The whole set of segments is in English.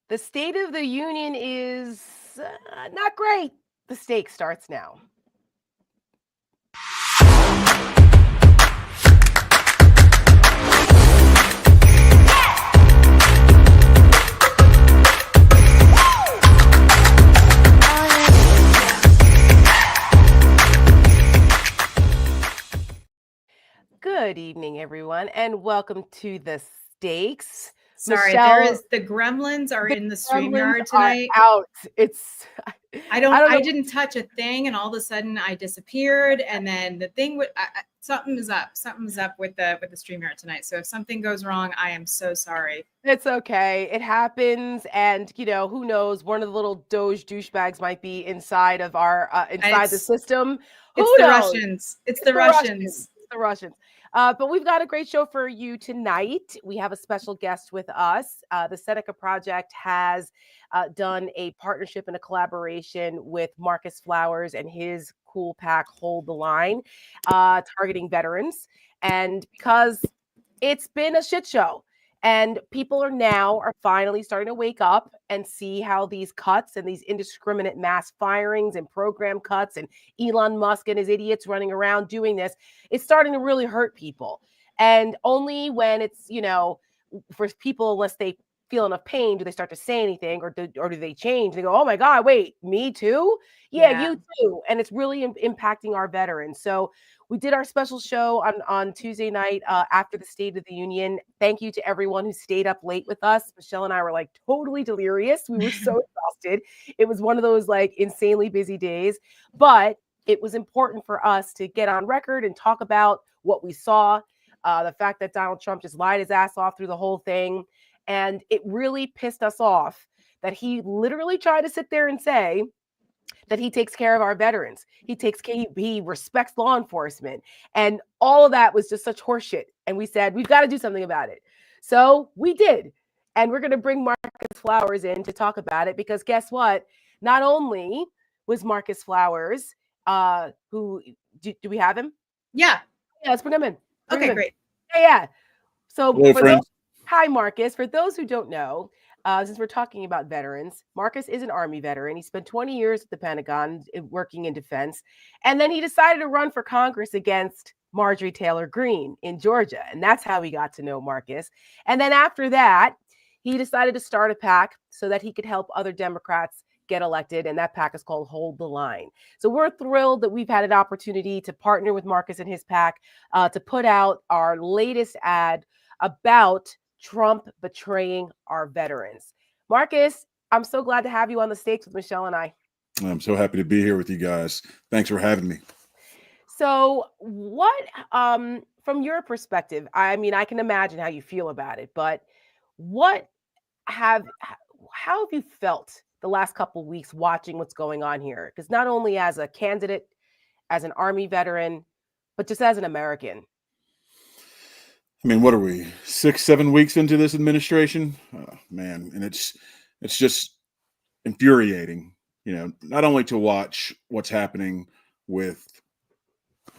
The State of the Union is not great. The stake starts now. Good evening, everyone, and welcome to the stakes. Sorry, Michelle, the gremlins are in the gremlins StreamYard tonight. are out. It's I didn't touch a thing, and all of a sudden I disappeared. And then the thing with something is up. Something's up with the StreamYard tonight. So if something goes wrong, I am so sorry. It's okay. It happens, and who knows? One of the little Doge douchebags might be inside of our inside the system. It's the Russians. It's the Russians. It's the Russians. But we've got a great show for you tonight. We have a special guest with us. The Seneca Project has done a partnership and a collaboration with Marcus Flowers and his cool PAC, Hold the Line, targeting veterans. And because it's been a shit show, and people are finally starting to wake up and see how these cuts and these indiscriminate mass firings and program cuts and Elon Musk and his idiots running around doing this, it's starting to really hurt people. And only when it's, for people, unless they feel enough pain, do they start to say anything, or do they change? They go, oh my God, wait, me too? Yeah. You too. And it's really impacting our veterans. So we did our special show on Tuesday night after the State of the Union. Thank you to everyone who stayed up late with us. Michelle and I were like totally delirious. We were so exhausted. It was one of those like insanely busy days, but it was important for us to get on record and talk about what we saw, the fact that Donald Trump just lied his ass off through the whole thing. And it really pissed us off that he literally tried to sit there and say that he takes care of our veterans. He respects law enforcement. And all of that was just such horseshit. And we said, we've got to do something about it. So we did. And we're going to bring Marcus Flowers in to talk about it, because guess what? Not only was Marcus Flowers, who, do we have him? Yeah. Yeah, let's bring him in. Great. Yeah. So hello, hi, Marcus. For those who don't know, since we're talking about veterans, Marcus is an Army veteran. He spent 20 years at the Pentagon working in defense. And then he decided to run for Congress against Marjorie Taylor Greene in Georgia. And that's how we got to know Marcus. And then after that, he decided to start a PAC so that he could help other Democrats get elected. And that PAC is called Hold the Line. So we're thrilled that we've had an opportunity to partner with Marcus and his PAC to put out our latest ad about Trump betraying our veterans. Marcus, I'm so glad to have you on the stakes with Michelle and I. I'm so happy to be here with you guys. Thanks for having me. So what, from your perspective, I mean, I can imagine how you feel about it, but how have you felt the last couple of weeks watching what's going on here? Because not only as a candidate, as an Army veteran, but just as an American. I mean, what are we, 6-7 weeks into this administration? Oh, man, and it's just infuriating, not only to watch what's happening with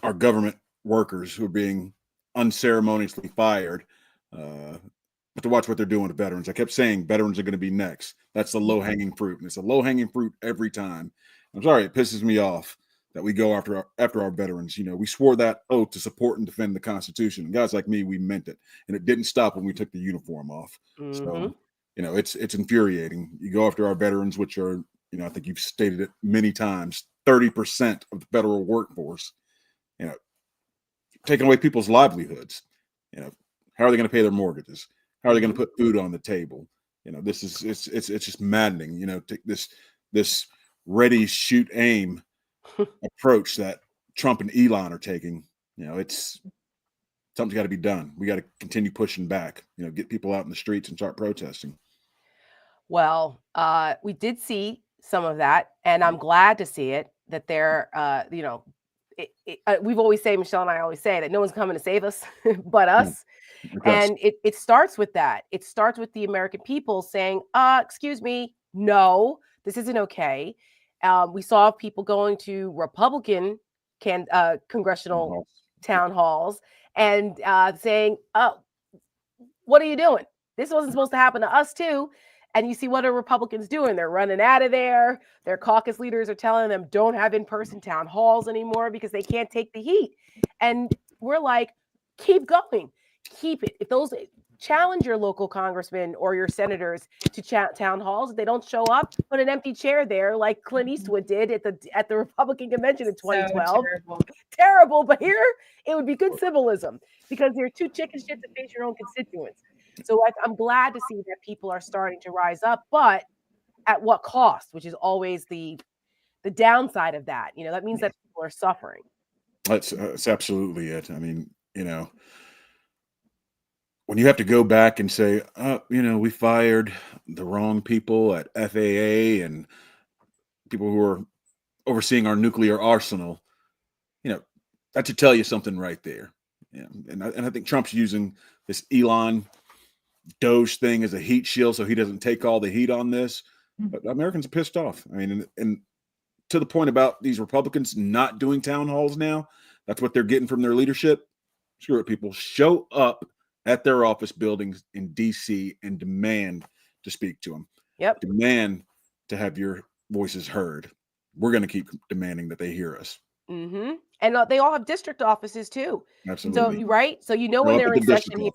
our government workers who are being unceremoniously fired, but to watch what they're doing to veterans. I kept saying veterans are going to be next. That's the low-hanging fruit, and it's a low-hanging fruit every time. I'm sorry, it pisses me off that we go after our veterans. We swore that oath to support and defend the Constitution. And guys like me, we meant it. And it didn't stop when we took the uniform off. Mm-hmm. So, it's infuriating. You go after our veterans, which are, I think you've stated it many times, 30% of the federal workforce, taking away people's livelihoods. How are they going to pay their mortgages? How are they going to put food on the table? This is, it's just maddening, take this ready, shoot, aim approach that Trump and Elon are taking. It's something's got to be done. We got to continue pushing back, get people out in the streets and start protesting. Well, we did see some of that, and I'm glad to see it, that they're, we've always said, Michelle and I always say that no one's coming to save us but us. And it starts with that. It starts with the American people saying, excuse me, no, this isn't okay. We saw people going to Republican congressional town halls and saying, oh, what are you doing? This wasn't supposed to happen to us too. And you see what are Republicans doing? They're running out of there. Their caucus leaders are telling them don't have in-person town halls anymore because they can't take the heat. And we're like, keep going, keep it. If those challenge your local congressman or your senators to town halls, if they don't show up, put an empty chair there, like Clint Eastwood did at the Republican convention in 2012. So terrible, but here it would be good symbolism because there are two chicken shits that face your own constituents. So I'm glad to see that people are starting to rise up, but at what cost? Which is always the downside of that. That means that people are suffering. That's absolutely it. I mean, when you have to go back and say, we fired the wrong people at FAA and people who are overseeing our nuclear arsenal, that should tell you something right there. Yeah. And I think Trump's using this Elon Doge thing as a heat shield so he doesn't take all the heat on this. But Americans are pissed off. I mean, and to the point about these Republicans not doing town halls now, that's what they're getting from their leadership. Screw it, people. Show up at their office buildings in D.C. and demand to speak to them. Yep. Demand to have your voices heard. We're going to keep demanding that they hear us. Mm-hmm. And they all have district offices too. Absolutely. So right. So when they're in session here,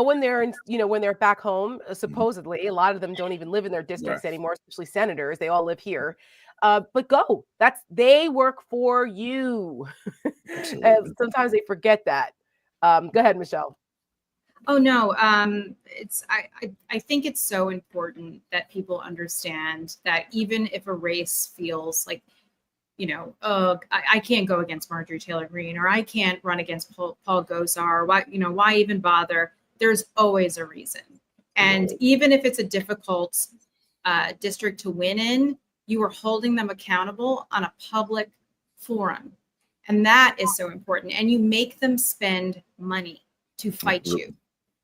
when they're in, when they're back home, supposedly a lot of them don't even live in their districts anymore, especially senators. They all live here. But go. They work for you. And sometimes they forget that. Go ahead, Michelle. Oh no, I think it's so important that people understand that even if a race feels like, I can't go against Marjorie Taylor Greene, or I can't run against Paul Gosar, why even bother? There's always a reason. And even if it's a difficult district to win in, you are holding them accountable on a public forum. And that is so important. And you make them spend money to fight you.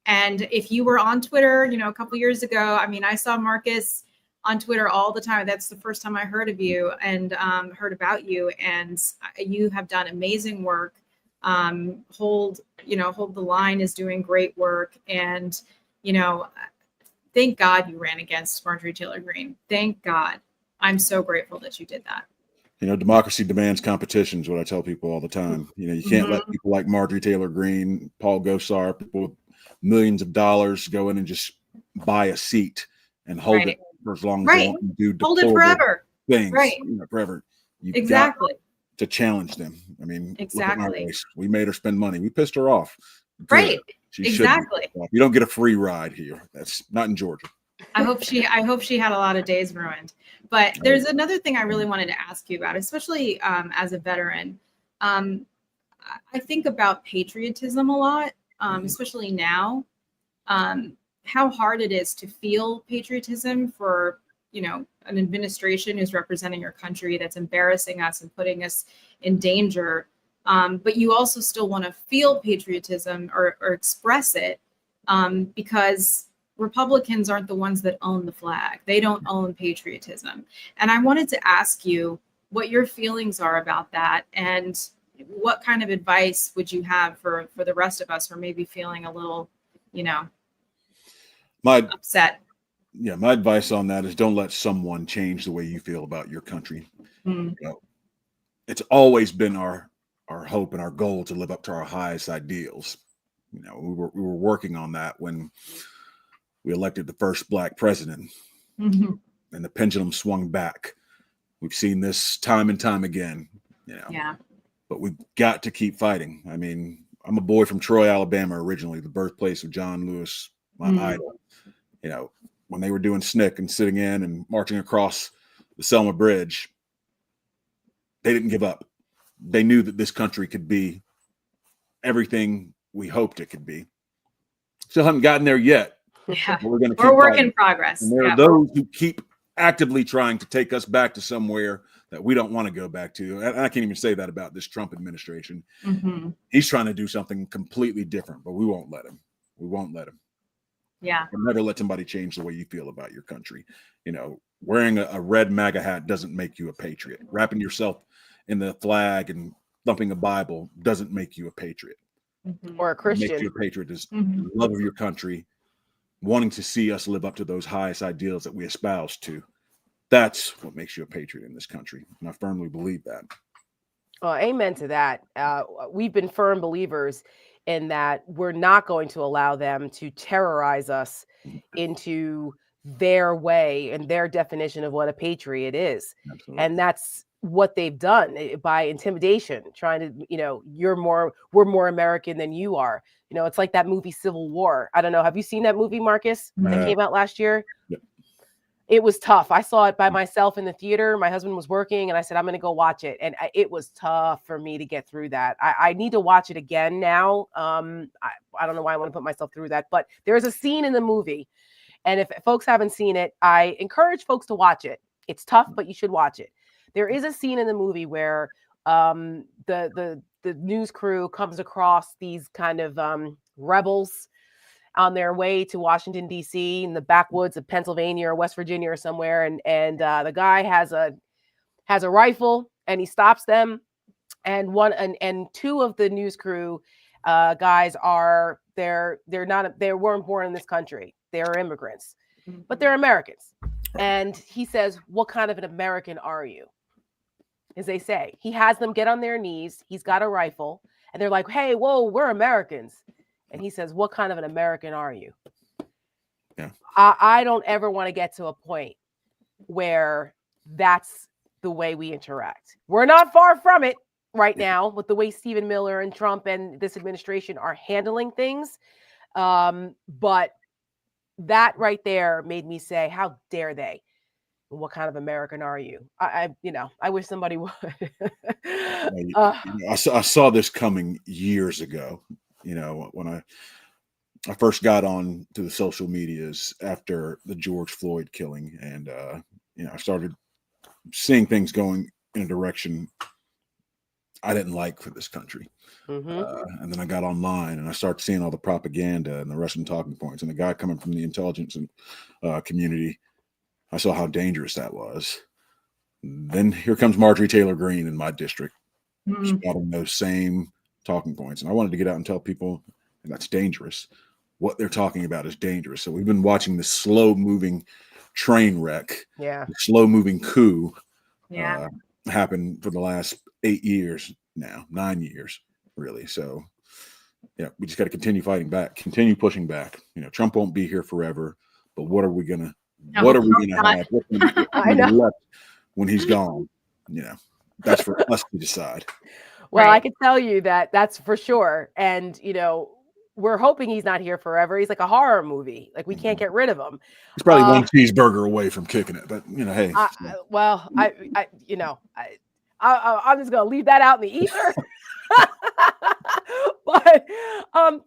And if you were on Twitter, a couple of years ago, I saw Marcus on Twitter all the time. That's the first time I heard of you and heard about you. And you have done amazing work. Hold the Line is doing great work. And, thank God you ran against Marjorie Taylor Greene. Thank God. I'm so grateful that you did that. Democracy demands competition is what I tell people all the time. You can't let people like Marjorie Taylor Greene, Paul Gosar, people with millions of dollars go in and just buy a seat and hold it for as long as they want to do. Hold it forever. Things, forever. You've got to challenge them. Exactly. We made her spend money. We pissed her off. Good. Right. She exactly. You don't get a free ride here. That's not in Georgia. I hope she had a lot of days ruined. But there's another thing I really wanted to ask you about, especially as a veteran. I think about patriotism a lot, especially now. How hard it is to feel patriotism for, an administration who's representing your country that's embarrassing us and putting us in danger. But you also still want to feel patriotism or express it because Republicans aren't the ones that own the flag. They don't own patriotism. And I wanted to ask you what your feelings are about that and what kind of advice would you have for the rest of us who are maybe feeling a little, upset. Yeah, my advice on that is don't let someone change the way you feel about your country. It's always been our hope and our goal to live up to our highest ideals. We were working on that when we elected the first Black president, and the pendulum swung back. We've seen this time and time again, Yeah. But we've got to keep fighting. I'm a boy from Troy, Alabama, originally, the birthplace of John Lewis, my idol. When they were doing SNCC and sitting in and marching across the Selma Bridge, they didn't give up. They knew that this country could be everything we hoped it could be. Still haven't gotten there yet. Yeah. We're going to keep We're work fighting. in progress. And there are those who keep actively trying to take us back to somewhere that we don't want to go back to. And I can't even say that about this Trump administration. He's trying to do something completely different, but we won't let him. We won't let him. Yeah. You'll never let somebody change the way you feel about your country. Wearing a red MAGA hat doesn't make you a patriot. Wrapping yourself in the flag and thumping a Bible doesn't make you a patriot. Or a Christian. What makes you a patriot is love of your country, wanting to see us live up to those highest ideals that we espouse to. That's what makes you a patriot in this country. And I firmly believe that. Amen to that. We've been firm believers in that we're not going to allow them to terrorize us into their way and their definition of what a patriot is. Absolutely. And that's what they've done by intimidation, trying to, we're more American than you are. It's like that movie Civil War. I don't know. Have you seen that movie, Marcus, that came out last year? Yep. It was tough. I saw it by myself in the theater. My husband was working and I said, I'm going to go watch it. And it was tough for me to get through that. I need to watch it again now. I don't know why I want to put myself through that, but there's a scene in the movie. And if folks haven't seen it, I encourage folks to watch it. It's tough, but you should watch it. There is a scene in the movie where the news crew comes across these kind of rebels on their way to Washington, D.C. in the backwoods of Pennsylvania or West Virginia or somewhere. And the guy has a rifle and he stops them. And two of the news crew guys they weren't born in this country. They're immigrants, but they're Americans. And he says, what kind of an American are you? As they say, he has them get on their knees. He's got a rifle and they're like, hey, whoa, we're Americans. And he says, what kind of an American are you? Yeah. I don't ever want to get to a point where that's the way we interact. We're not far from it right now with the way Stephen Miller and Trump and this administration are handling things. But that right there made me say, how dare they? What kind of American are you? I wish somebody would. I saw this coming years ago. When I first got on to the social medias after the George Floyd killing, and I started seeing things going in a direction I didn't like for this country. And then I got online and I started seeing all the propaganda and the Russian talking points, and the guy coming from the intelligence and community. I saw how dangerous that was. Then here comes Marjorie Taylor Greene in my district, spouting those same talking points. And I wanted to get out and tell people, and that's dangerous. What they're talking about is dangerous. So we've been watching this slow moving train wreck, slow moving coup happen for the last 8 years now, 9 years, really. So we just got to continue fighting back, continue pushing back. Trump won't be here forever, but what are we gonna have? What's gonna be left when he's gone? That's for us to decide. Well, right. I can tell you that's for sure. And, we're hoping he's not here forever. He's like a horror movie. Like we can't get rid of him. He's probably one cheeseburger away from kicking it, but hey. I'm just going to leave that out in the ether. But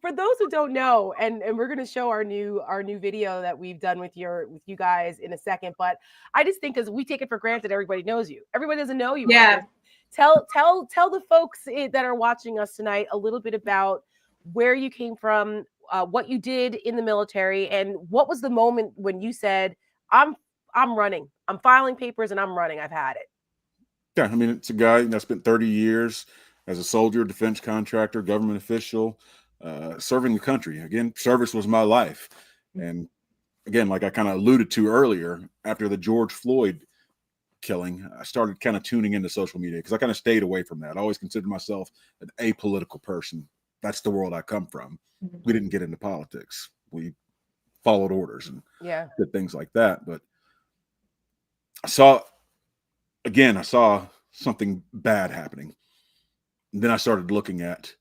for those who don't know, and we're going to show our new video that we've done with you guys in a second, but I just think because we take it for granted, everybody knows you. Everybody doesn't know you. Yeah. Tell the folks that are watching us tonight a little bit about where you came from, what you did in the military, and what was the moment when you said, I'm running, I'm filing papers and I'm running, I've had it. Yeah, I mean, it's a guy that spent 30 years as a soldier, defense contractor, government official, serving the country. Again, service was my life. And again, like I kind of alluded to earlier, after the George Floyd killing, I started kind of tuning into social media because I kind of stayed away from that. I always considered myself an apolitical person. That's the world I come from. We didn't get into politics. We followed orders and did things like that. But I saw something bad happening. And then I started looking at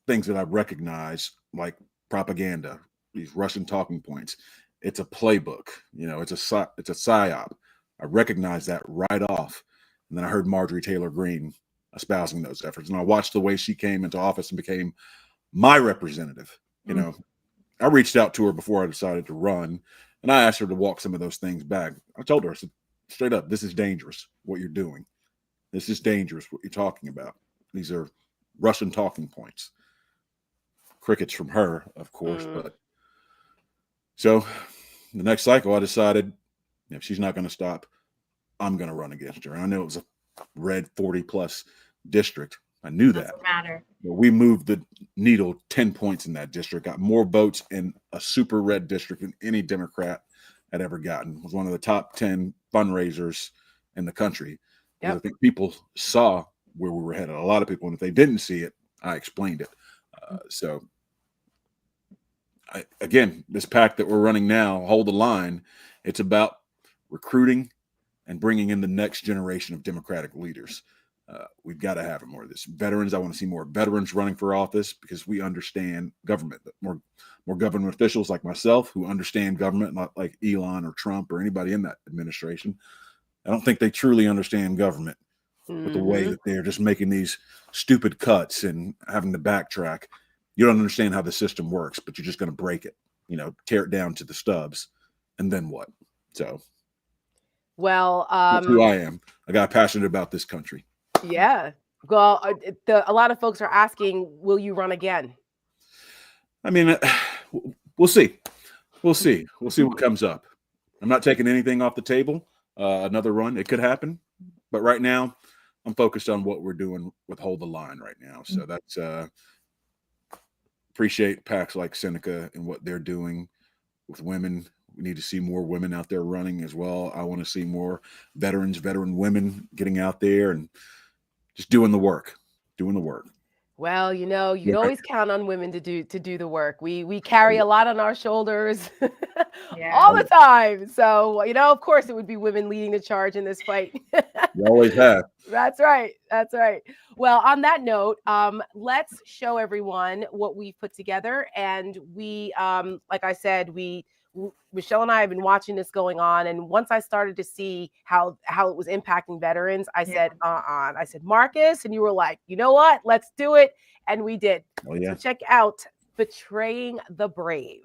things that I recognized, like propaganda, these Russian talking points. It's a playbook, it's a psyop. I recognized that right off. And then I heard Marjorie Taylor Greene espousing those efforts. And I watched the way she came into office and became my representative. I reached out to her before I decided to run, and I asked her to walk some of those things back. I told her, I said, straight up, this is dangerous, what you're doing. This is dangerous, what you're talking about. These are Russian talking points. Crickets from her, of course. But so the next cycle, I decided if she's not going to stop, I'm going to run against her. And I know it was a red 40+ district. I knew that. Doesn't matter. But we moved the needle 10 points in that district, got more votes in a super red district than any Democrat had ever gotten. It was one of the top 10 fundraisers in the country. Because I think people saw where we were headed. A lot of people, and if they didn't see it, I explained it. Again, this PAC that we're running now, Hold the Line, it's about recruiting and bringing in the next generation of Democratic leaders. We've got to have more of this. Veterans, I want to see more veterans running for office because we understand government. More government officials like myself who understand government, not like Elon or Trump or anybody in that administration. I don't think they truly understand government with the way that they're just making these stupid cuts and having to backtrack. You don't understand how the system works, but you're just going to break it, tear it down to the stubs. And then what? So, well, that's who I am. I got passionate about this country. Yeah. Well, a lot of folks are asking, will you run again? I mean, we'll see. We'll see what comes up. I'm not taking anything off the table. Another run, it could happen. But right now, I'm focused on what we're doing with Hold the Line right now. So that's appreciate PACs like Seneca and what they're doing with women. We need to see more women out there running as well. I want to see more veteran women getting out there and just doing the work. Well, you'd always count on women to do the work. We carry a lot on our shoulders all the time. So, of course, it would be women leading the charge in this fight. You always have. That's right. Well, on that note, let's show everyone what we've put together. And we, like I said, Michelle and I have been watching this going on. And once I started to see how it was impacting veterans, I said, I said, Marcus, and you were like, you know what? Let's do it. And we did. Oh, yeah. So check out Betraying the Brave.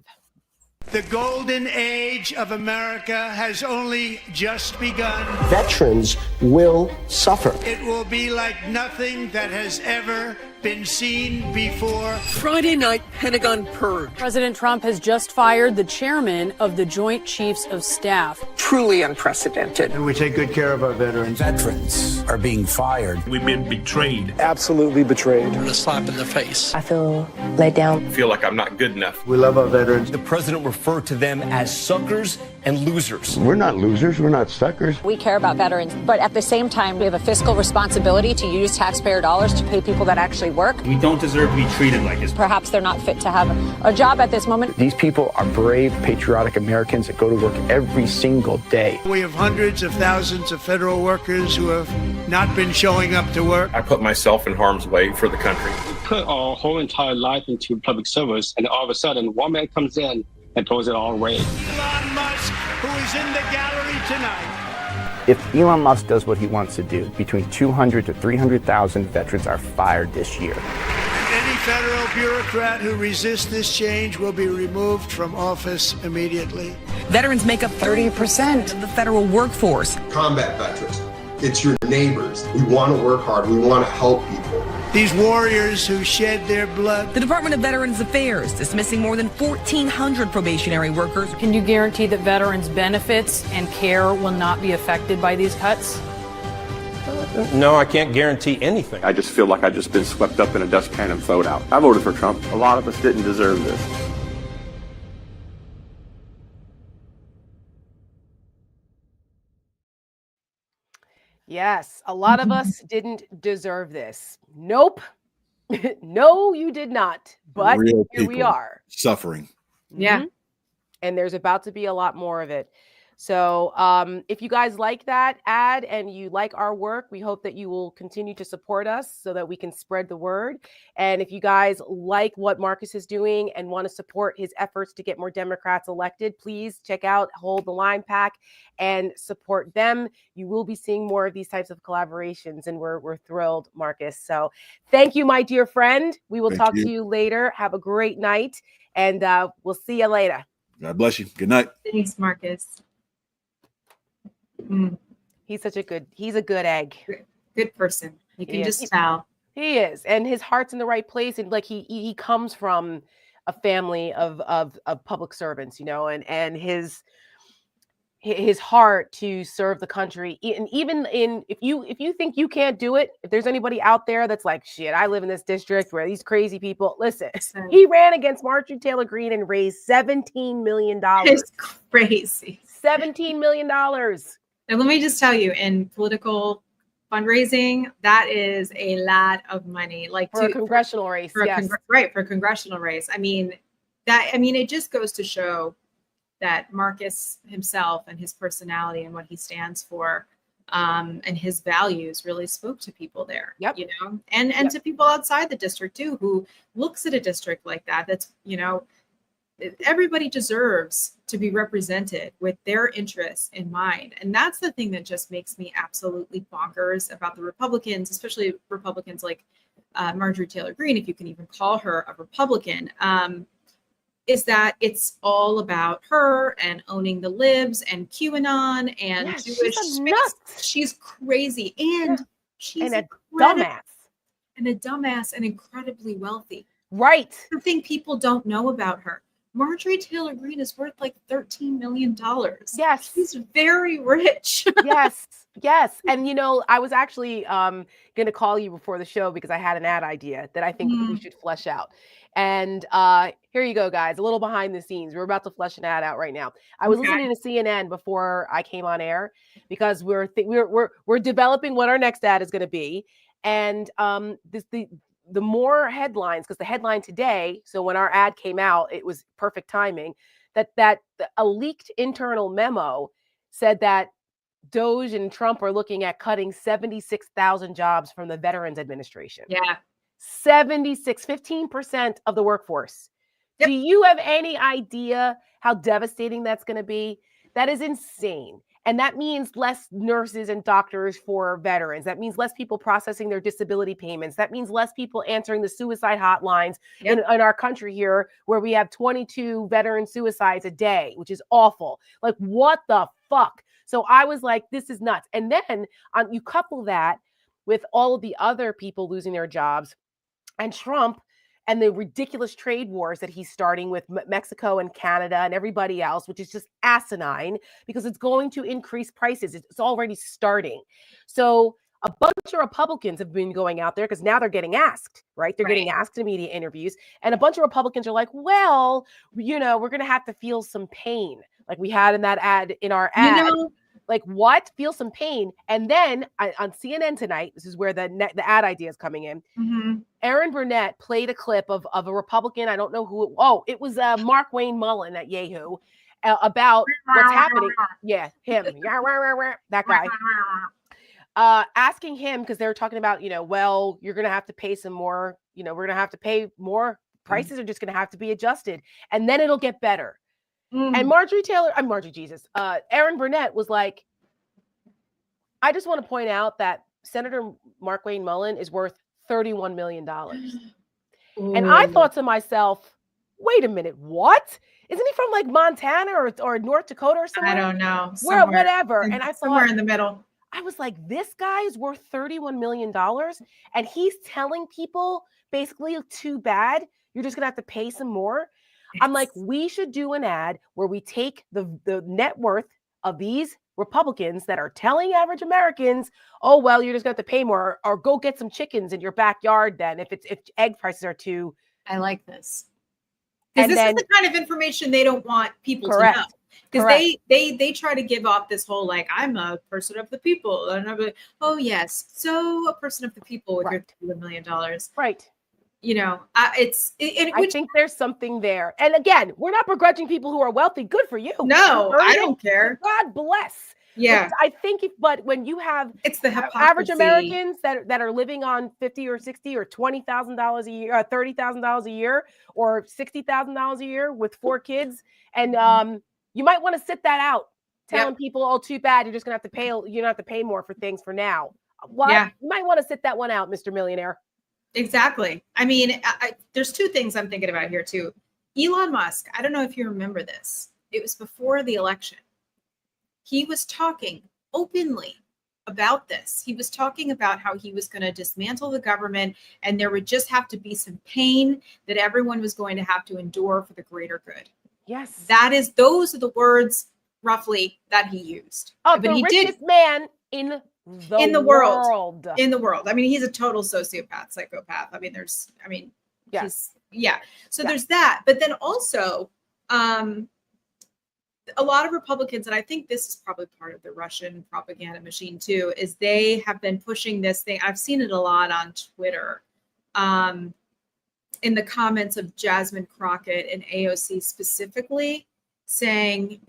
The golden age of America has only just begun. Veterans will suffer. It will be like nothing that has ever been seen before. Friday night, Pentagon purge. President Trump has just fired the chairman of the Joint Chiefs of Staff. Truly unprecedented. And we take good care of our veterans. Veterans are being fired. We've been betrayed. Absolutely betrayed. A slap in the face. I feel let down. I feel like I'm not good enough. We love our veterans. The president referred to them as suckers and losers. We're not losers. We're not suckers. We care about veterans, but at the same time, we have a fiscal responsibility to use taxpayer dollars to pay people that actually work. We don't deserve to be treated like this. Perhaps they're not fit to have a job at this moment. These people are brave, patriotic Americans that go to work every single day. We have hundreds of thousands of federal workers who have not been showing up to work. I put myself in harm's way for the country. We put our whole entire life into public service, and all of a sudden, one man comes in and throws it all away. Elon Musk, who is in the gallery tonight. If Elon Musk does what he wants to do, between 200 to 300,000 veterans are fired this year. Any federal bureaucrat who resists this change will be removed from office immediately. Veterans make up 30% of the federal workforce. Combat veterans. It's your neighbors. We want to work hard. We want to help people. These warriors who shed their blood. The Department of Veterans Affairs dismissing more than 1,400 probationary workers. Can you guarantee that veterans' benefits and care will not be affected by these cuts? No, I can't guarantee anything. I just feel like I've just been swept up in a dustpan and thrown out. I voted for Trump. A lot of us didn't deserve this. Yes, a lot of us didn't deserve this. Nope. No, you did not. But Real here we are. Suffering. Yeah. And there's about to be a lot more of it. So if you guys like that ad and you like our work, we hope that you will continue to support us so that we can spread the word. And if you guys like what Marcus is doing and want to support his efforts to get more Democrats elected, please check out Hold the Line PAC and support them. You will be seeing more of these types of collaborations, and we're thrilled, Marcus. So thank you, my dear friend. We will talk to you later. Have a great night, and we'll see you later. God bless you. Good night. Thanks, Marcus. He's a good egg. Good person. You can just tell. He is. And his heart's in the right place. And like he comes from a family of public servants, and his heart to serve the country. And even if you think you can't do it, if there's anybody out there that's like, shit, I live in this district where these crazy people, listen, he ran against Marjorie Taylor Greene and raised $17 million. It's crazy. $17 million. And let me just tell you, in political fundraising, that is a lot of money. Like for a congressional race, yes. For a congressional race. I mean, it just goes to show that Marcus himself and his personality and what he stands for, and his values really spoke to people there. Yep. You know, and to people outside the district too, who looks at a district like that. That's, you know, everybody deserves to be represented with their interests in mind. And that's the thing that just makes me absolutely bonkers about the Republicans, especially Republicans like Marjorie Taylor Greene, if you can even call her a Republican, is that it's all about her and owning the libs and QAnon and Jewish space. She's crazy. And she's a dumbass. And a dumbass and incredibly wealthy. Right. The thing people don't know about her. Marjorie Taylor Greene is worth like $13 million. Yes. She's very rich. Yes. Yes. And, you know, I was actually going to call you before the show because I had an ad idea that I think we should flesh out. And here you go, guys, a little behind the scenes. We're about to flesh an ad out right now. I was listening to CNN before I came on air because we're developing what our next ad is going to be. And the more headlines, because the headline today, so when our ad came out, it was perfect timing, that a leaked internal memo said that Doge and Trump are looking at cutting 76,000 jobs from the Veterans Administration. Yeah. 15% of the workforce. Yep. Do you have any idea how devastating that's going to be? That is insane. And that means less nurses and doctors for veterans. That means less people processing their disability payments. That means less people answering the suicide hotlines in our country here, where we have 22 veteran suicides a day, which is awful. Like, what the fuck? So I was like, this is nuts. And then you couple that with all of the other people losing their jobs and Trump and the ridiculous trade wars that he's starting with Mexico and Canada and everybody else, which is just asinine because it's going to increase prices. It's already starting. So a bunch of Republicans have been going out there because now they're getting asked, right? They're getting asked in media interviews. And a bunch of Republicans are like, well, you know, we're going to have to feel some pain like we had in that ad, in our ad. You know, like, what? Feel some pain. And then on CNN tonight, this is where the ad idea is coming in. Aaron Burnett played a clip of a Republican. I don't know who. It was Mark Wayne Mullen at Yahoo about what's happening. Yeah, him. That guy. Asking him, because they were talking about, you know, well, you're going to have to pay some more. You know, we're going to have to pay more. Prices are just going to have to be adjusted. And then it'll get better. And Aaron Burnett was like, I just want to point out that Senator Mark Wayne Mullen is worth $31 million. And I thought to myself, wait a minute, what? Isn't he from like Montana or North Dakota or somewhere? I don't know. Where, whatever. And I thought, somewhere in the middle. I was like, this guy is worth $31 million. And he's telling people basically, too bad. You're just going to have to pay some more. I'm like, we should do an ad where we take the net worth of these Republicans that are telling average Americans, oh, well, you're just going to have to pay more, or go get some chickens in your backyard then if egg prices are too. I like this. Because this is the kind of information they don't want people to know. Because they try to give off this whole, like, I'm a person of the people. And I'm like, oh, yes. So a person of the people with your $2 million. Right. You know, I think there's something there. And again, we're not begrudging people who are wealthy. Good for you. No, I don't care. God bless. Yeah. But I think but when you have average Americans that are living on $50 or $60 or $20,000 a year, $30,000 a year, or $60,000 a year with 4 kids, and you might want to sit that out, telling people, oh, too bad, you're just gonna have to pay. You don't have to pay more for things for now. What? Yeah. You might want to sit that one out, Mr. Millionaire. Exactly. I mean, there's 2 things I'm thinking about here too. Elon Musk, I don't know if you remember this. It was before the election. He was talking openly about this. He was talking about how he was going to dismantle the government and there would just have to be some pain that everyone was going to have to endure for the greater good. Yes. Those are the words roughly that he used. Of but the he richest man in the world. In the world. I mean, he's a total sociopath, psychopath. I mean, So there's that. But then also, a lot of Republicans, and I think this is probably part of the Russian propaganda machine too, is they have been pushing this thing. I've seen it a lot on Twitter, in the comments of Jasmine Crockett and AOC specifically, saying,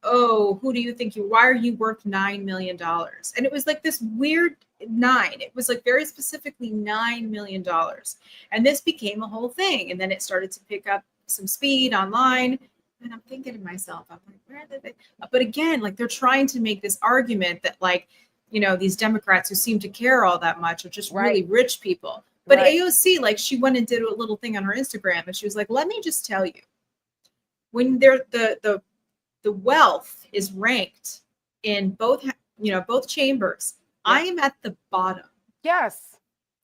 oh, who do you think why are you worth $9 million? And it was like this weird 9. It was like very specifically $9 million. And this became a whole thing. And then it started to pick up some speed online. And I'm thinking to myself, I'm like, where did they? But again, like they're trying to make this argument that like, these Democrats who seem to care all that much are just really rich people. But AOC, like she went and did a little thing on her Instagram and she was like, let me just tell you, when the wealth is ranked in both chambers, I am at the bottom. Yes.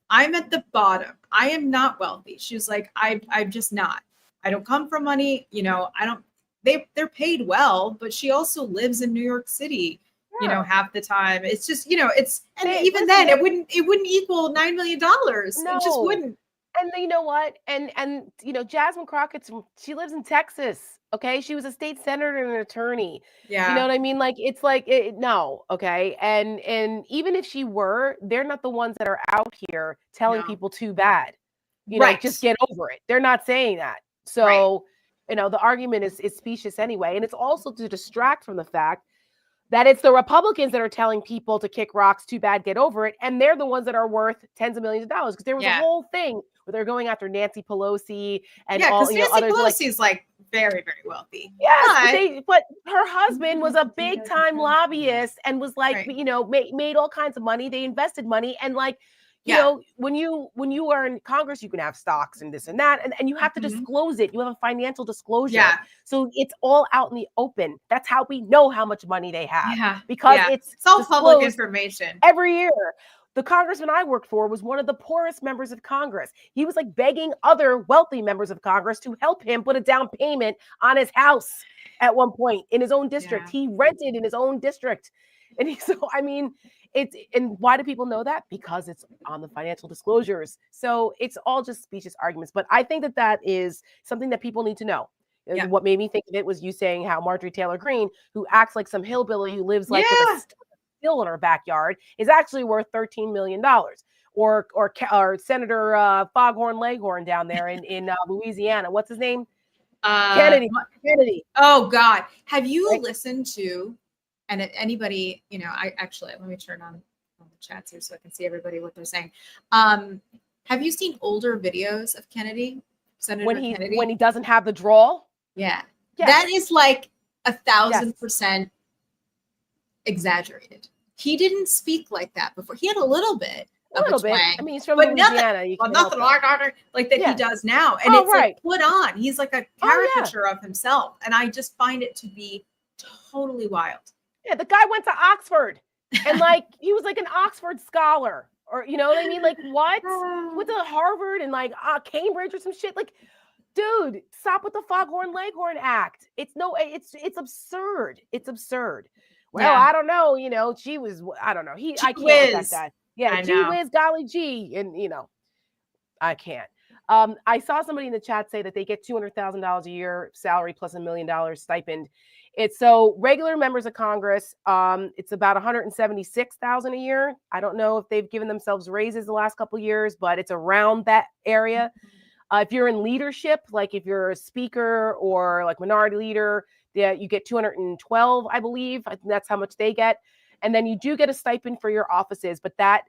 I'm at the bottom. I am not wealthy. She was like, I'm just not. I don't come from money. They're paid well, but she also lives in New York City, half the time. It's just, then it wouldn't equal $9 million. No. It just wouldn't. And you know what? And Jasmine Crockett, she lives in Texas. Okay. She was a state senator and an attorney. Yeah. You know what I mean? Like, it's like, no. Okay. And even if she were, they're not the ones that are out here telling people too bad, just get over it. They're not saying that. So, the argument is specious anyway. And it's also to distract from the fact that it's the Republicans that are telling people to kick rocks, too bad, get over it. And they're the ones that are worth tens of millions of dollars. Because there was a whole thing where they're going after Nancy Pelosi and all, Nancy others. Pelosi is like very, very wealthy. Yes, but her husband was a big time lobbyist and was like, made all kinds of money. They invested money. And like, when you are in Congress, you can have stocks and this and that, and you have to disclose it. You have a financial disclosure. Yeah. So it's all out in the open. That's how we know how much money they have. Yeah. Because it's all public information. Every year. The congressman I worked for was one of the poorest members of Congress. He was like begging other wealthy members of Congress to help him put a down payment on his house at one point in his own district. He rented in his own district. And and why do people know that? Because it's on the financial disclosures. So it's all just specious arguments. But I think that is something that people need to know. Yeah. What made me think of it was you saying how Marjorie Taylor Greene, who acts like some hillbilly who lives like with a still in her backyard, is actually worth $13 million. Or Senator Foghorn Leghorn down there in Louisiana. What's his name? Kennedy. Oh God. Have you listened to, and anybody, let me turn on the chats here so I can see everybody what they're saying. Have you seen older videos of Kennedy? Senator Kennedy? When he doesn't have the drawl? Yeah. Yes. That is like 1,000% exaggerated. He didn't speak like that before. He had a little bit. Twang, I mean, he's from Louisiana. Nothing like that he does now. And it's like put on. He's like a caricature of himself. And I just find it to be totally wild. Yeah, the guy went to Oxford and like he was like an Oxford scholar, or you know what I mean? Like what? He went to Harvard and like Cambridge or some shit. Like, dude, stop with the Foghorn Leghorn act. It's absurd. It's absurd. Well, I don't know. She was. I don't know. I can't with that guy. Yeah, gee whiz, golly gee, and I can't. I saw somebody in the chat say that they get $200,000 a year salary plus $1 million stipend. It's so regular members of Congress. It's about $176,000 a year. I don't know if they've given themselves raises the last couple of years, but it's around that area. If you're in leadership, like if you're a speaker or like minority leader, you get 212, I believe. I think that's how much they get. And then you do get a stipend for your offices, but that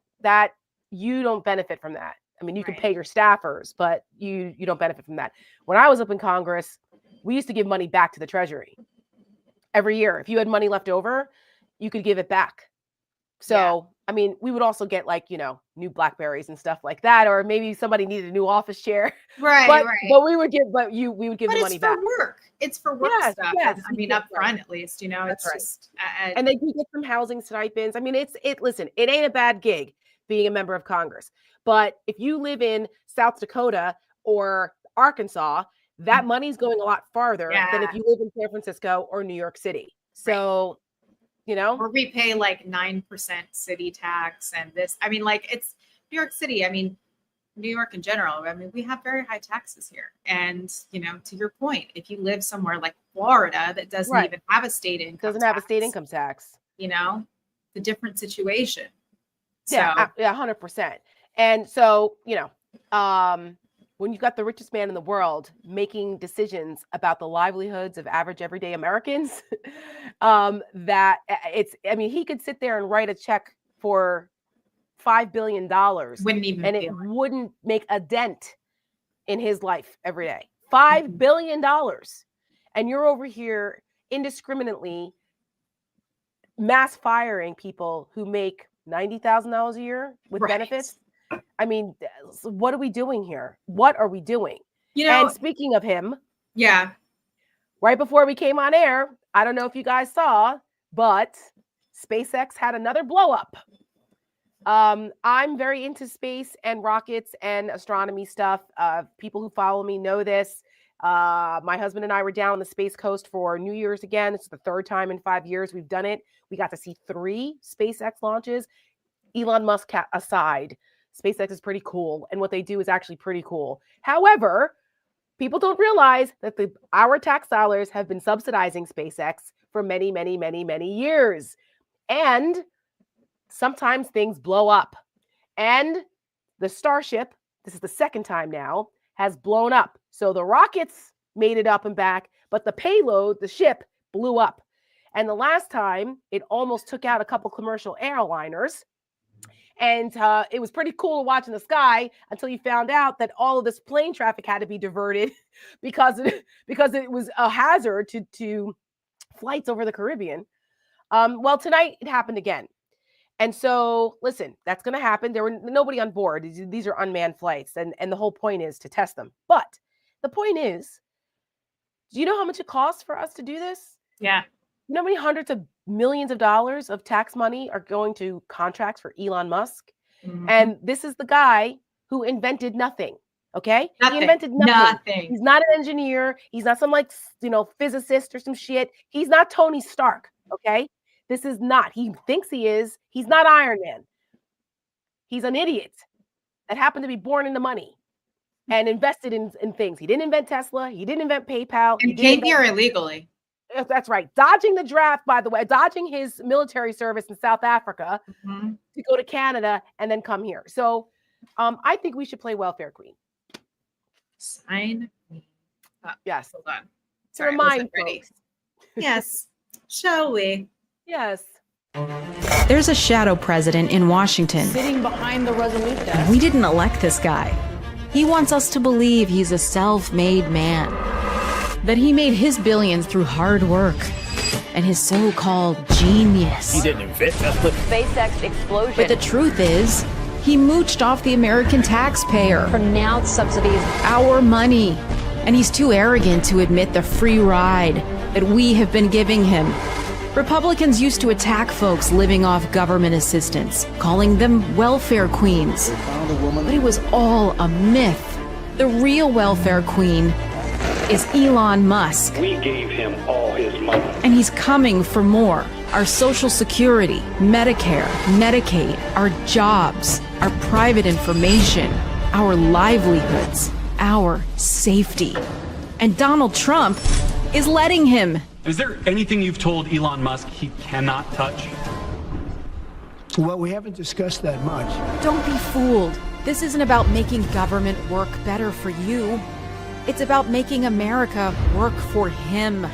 you don't benefit from that. I mean, you can pay your staffers, but you don't benefit from that. When I was up in Congress, we used to give money back to the Treasury every year. If you had money left over, you could give it back. So, I mean, we would also get like, new Blackberries and stuff like that, or maybe somebody needed a new office chair. Right. But we would give the money back. It's for work stuff. Yes, I mean, up front at least, That's it's just, and then you get some housing stipends. I mean, listen, it ain't a bad gig being a member of Congress, but if you live in South Dakota or Arkansas, that money's going a lot farther than if you live in San Francisco or New York City. So, you know, or we pay like 9% city tax and this. I mean, like it's New York City. I mean, New York in general. I mean, we have very high taxes here. And, you know, to your point, if you live somewhere like Florida that doesn't even have a state income doesn't have a state income tax, you know, the different situation. Yeah, So, yeah, 100%. And so, you know, when you've got the richest man in the world making decisions about the livelihoods of average everyday Americans, that it's, I mean, he could sit there and write a check for $5 billion and it wouldn't make a dent in his life every day. $5 billion. And you're over here indiscriminately mass firing people who make $90,000 a year with benefits. I mean, what are we doing here? What are we doing? You know, and speaking of him, yeah, right before we came on air, I don't know if you guys saw, but SpaceX had another blow up. I'm very into space and rockets and astronomy stuff. People who follow me know this. My husband and I were down on the Space Coast for New Year's again. It's the third time in 5 years we've done it. We got to see 3 SpaceX launches. Elon Musk aside, SpaceX is pretty cool, and what they do is actually pretty cool. However, people don't realize that our tax dollars have been subsidizing SpaceX for many, many, many, many years. And sometimes things blow up. And the Starship, this is the second time now, has blown up. So the rockets made it up and back, but the payload, the ship, blew up. And the last time, it almost took out a couple commercial airliners. And it was pretty cool to watch in the sky until you found out that all of this plane traffic had to be diverted because it was a hazard to flights over the Caribbean. Well, tonight it happened again. And so, listen, that's going to happen. There were nobody on board. These are unmanned flights, and the whole point is to test them. But the point is, do you know how much it costs for us to do this? Yeah. You know how many hundreds of millions of dollars of tax money are going to contracts for Elon Musk? Mm-hmm. And this is the guy who invented nothing. Okay? Nothing. He invented nothing. Nothing. He's not an engineer. He's not some physicist or some shit. He's not Tony Stark. Okay? This is not. He thinks he is. He's not Iron Man. He's an idiot that happened to be born into money and invested in things. He didn't invent Tesla. He didn't invent PayPal. And came here illegally. That's right. Dodging the draft, by the way, dodging his military service in South Africa to go to Canada and then come here. So I think we should play Welfare Queen. Sign me up. Yes. Hold on. To remind folks. Yes. Shall we? Yes. There's a shadow president in Washington. Sitting behind the Resolute desk. We didn't elect this guy. He wants us to believe he's a self-made man. That he made his billions through hard work and his so-called genius. He didn't invent Tesla. SpaceX explosion. But the truth is, he mooched off the American taxpayer. Pronounced subsidies. Our money. And he's too arrogant to admit the free ride that we have been giving him. Republicans used to attack folks living off government assistance, calling them welfare queens. But it was all a myth. The real welfare queen is Elon Musk. We gave him all his money. And he's coming for more. Our Social Security, Medicare, Medicaid, our jobs, our private information, our livelihoods, our safety. And Donald Trump is letting him. Is there anything you've told Elon Musk he cannot touch? Well, we haven't discussed that much. Don't be fooled. This isn't about making government work better for you. It's about making America work for him.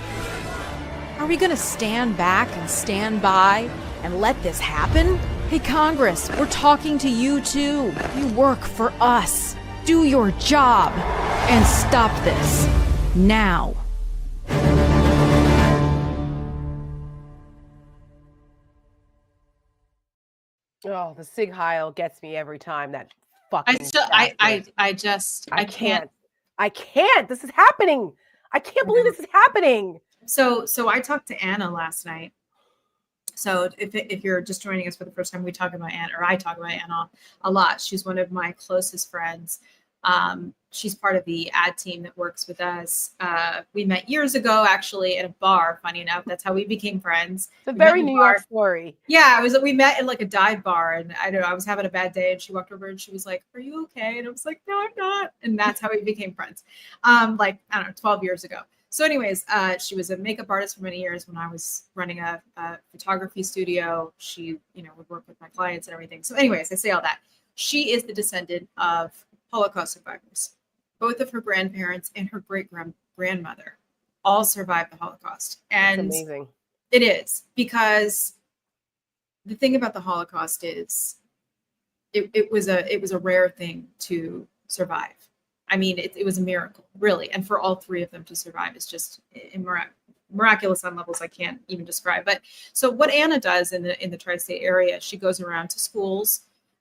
Are we going to stand back and stand by and let this happen? Hey, Congress, we're talking to you too. You work for us. Do your job and stop this now. Oh, the Sig Heil gets me every time. That fucking. I can't. I can't. This is happening. I can't believe this is happening. So I talked to Anna last night. So if you're just joining us for the first time, I talk about Anna a lot. She's one of my closest friends. she's part of the ad team that works with us. We met years ago, actually, at a bar. Funny enough, that's how we became friends. It's a very New York story. Yeah, we met in like a dive bar, and I don't know, I was having a bad day, and she walked over and she was like, "Are you okay?" And I was like, "No, I'm not." And that's how we became friends. Like, I don't know, 12 years ago. So anyways, she was a makeup artist for many years when I was running a photography studio. She, would work with my clients and everything. So anyways, I say all that. She is the descendant of Holocaust survivors. Both of her grandparents and her great-grandmother all survived the Holocaust. And that's amazing. It is, because the thing about the Holocaust is it was a rare thing to survive. I mean, it was a miracle, really. And for all three of them to survive is just miraculous on levels I can't even describe. But so what Anna does in the tri-state area, she goes around to schools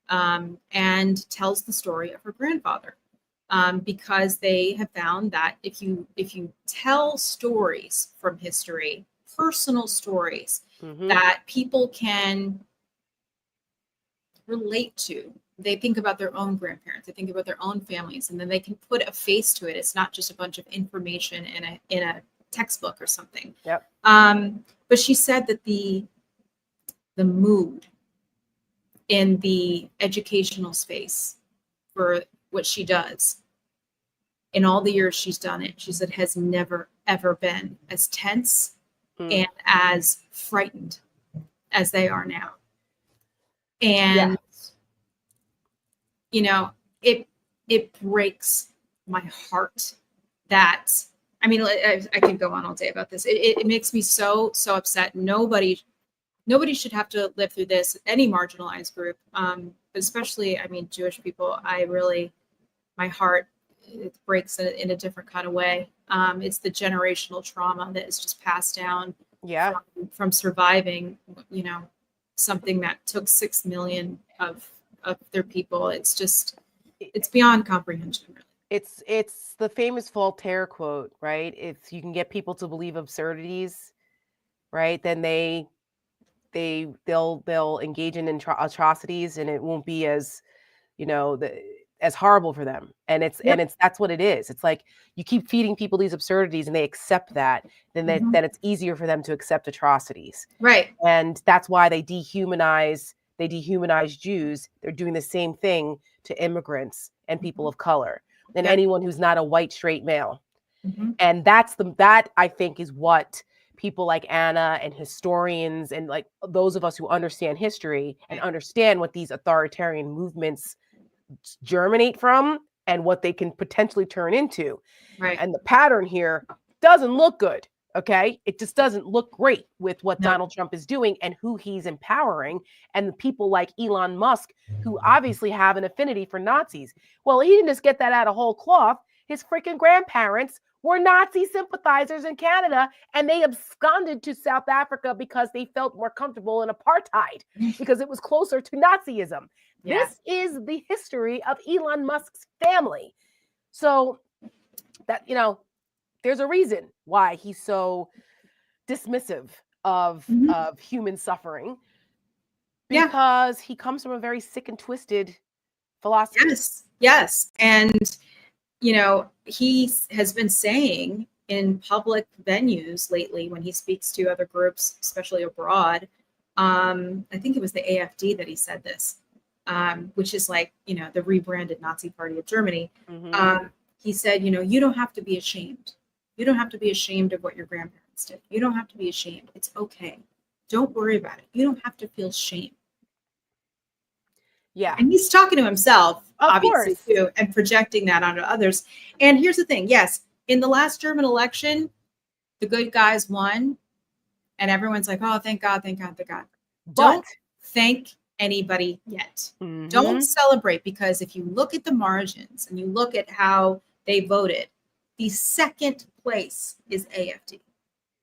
and tells the story of her grandfather, because they have found that if you tell stories from history, personal stories that people can relate to, they think about their own grandparents, they think about their own families, and then they can put a face to it. It's not just a bunch of information in a textbook or something. Yep. But she said that the mood in the educational space for what she does, in all the years she's done it, she said, has never ever been as tense and as frightened as they are now. And it breaks my heart that, I mean, I could go on all day about this. It makes me so upset. Nobody should have to live through this, any marginalized group, especially, I mean, Jewish people. My heart, it breaks in a different kind of way. It's the generational trauma that is just passed down from surviving, something that took 6 million of their people. It's just, it's beyond comprehension, really. It's the famous Voltaire quote, right? If you can get people to believe absurdities, right, then they'll engage in atrocities, and it won't be as, as horrible for them. And that's what it is. It's like you keep feeding people these absurdities and they accept that, then it's easier for them to accept atrocities. Right. And that's why they dehumanize Jews. They're doing the same thing to immigrants and people of color and anyone who's not a white straight male. And that I think is what people like Anna and historians and like those of us who understand history and understand what these authoritarian movements germinate from and what they can potentially turn into. Right. And the pattern here doesn't look good. Okay. It just doesn't look great with what Donald Trump is doing and who he's empowering, and the people like Elon Musk, who obviously have an affinity for Nazis. Well, he didn't just get that out of whole cloth. His freaking grandparents were Nazi sympathizers in Canada, and they absconded to South Africa because they felt more comfortable in apartheid because it was closer to Nazism. Yeah. This is the history of Elon Musk's family. So that, there's a reason why he's so dismissive of human suffering, because he comes from a very sick and twisted philosophy. Yes. And, he has been saying in public venues lately when he speaks to other groups, especially abroad, I think it was the AfD that he said this, which is like, the rebranded Nazi party of Germany. He said, you don't have to be ashamed. You don't have to be ashamed of what your grandparents did. You don't have to be ashamed. It's okay. Don't worry about it. You don't have to feel shame. Yeah. And he's talking to himself, of obviously, course, too, and projecting that onto others. And here's the thing. Yes, in the last German election, the good guys won. And everyone's like, oh, thank God, thank God, thank God. Don't thank anybody yet. Don't celebrate, because if you look at the margins and you look at how they voted, the second place is AfD.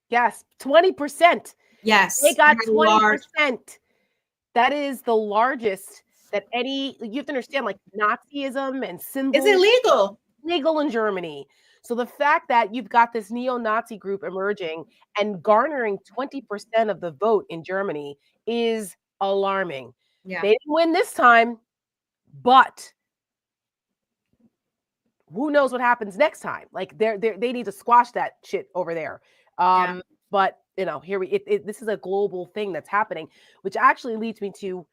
Yes, 20%. Yes. They got 20%. That is the largest that any, you have to understand, like Nazism and symbols. Is it legal in Germany. So the fact that you've got this neo-Nazi group emerging and garnering 20% of the vote in Germany is alarming. Yeah. They didn't win this time, but who knows what happens next time? Like they need to squash that shit over there. But here this is a global thing that's happening, which actually leads me to,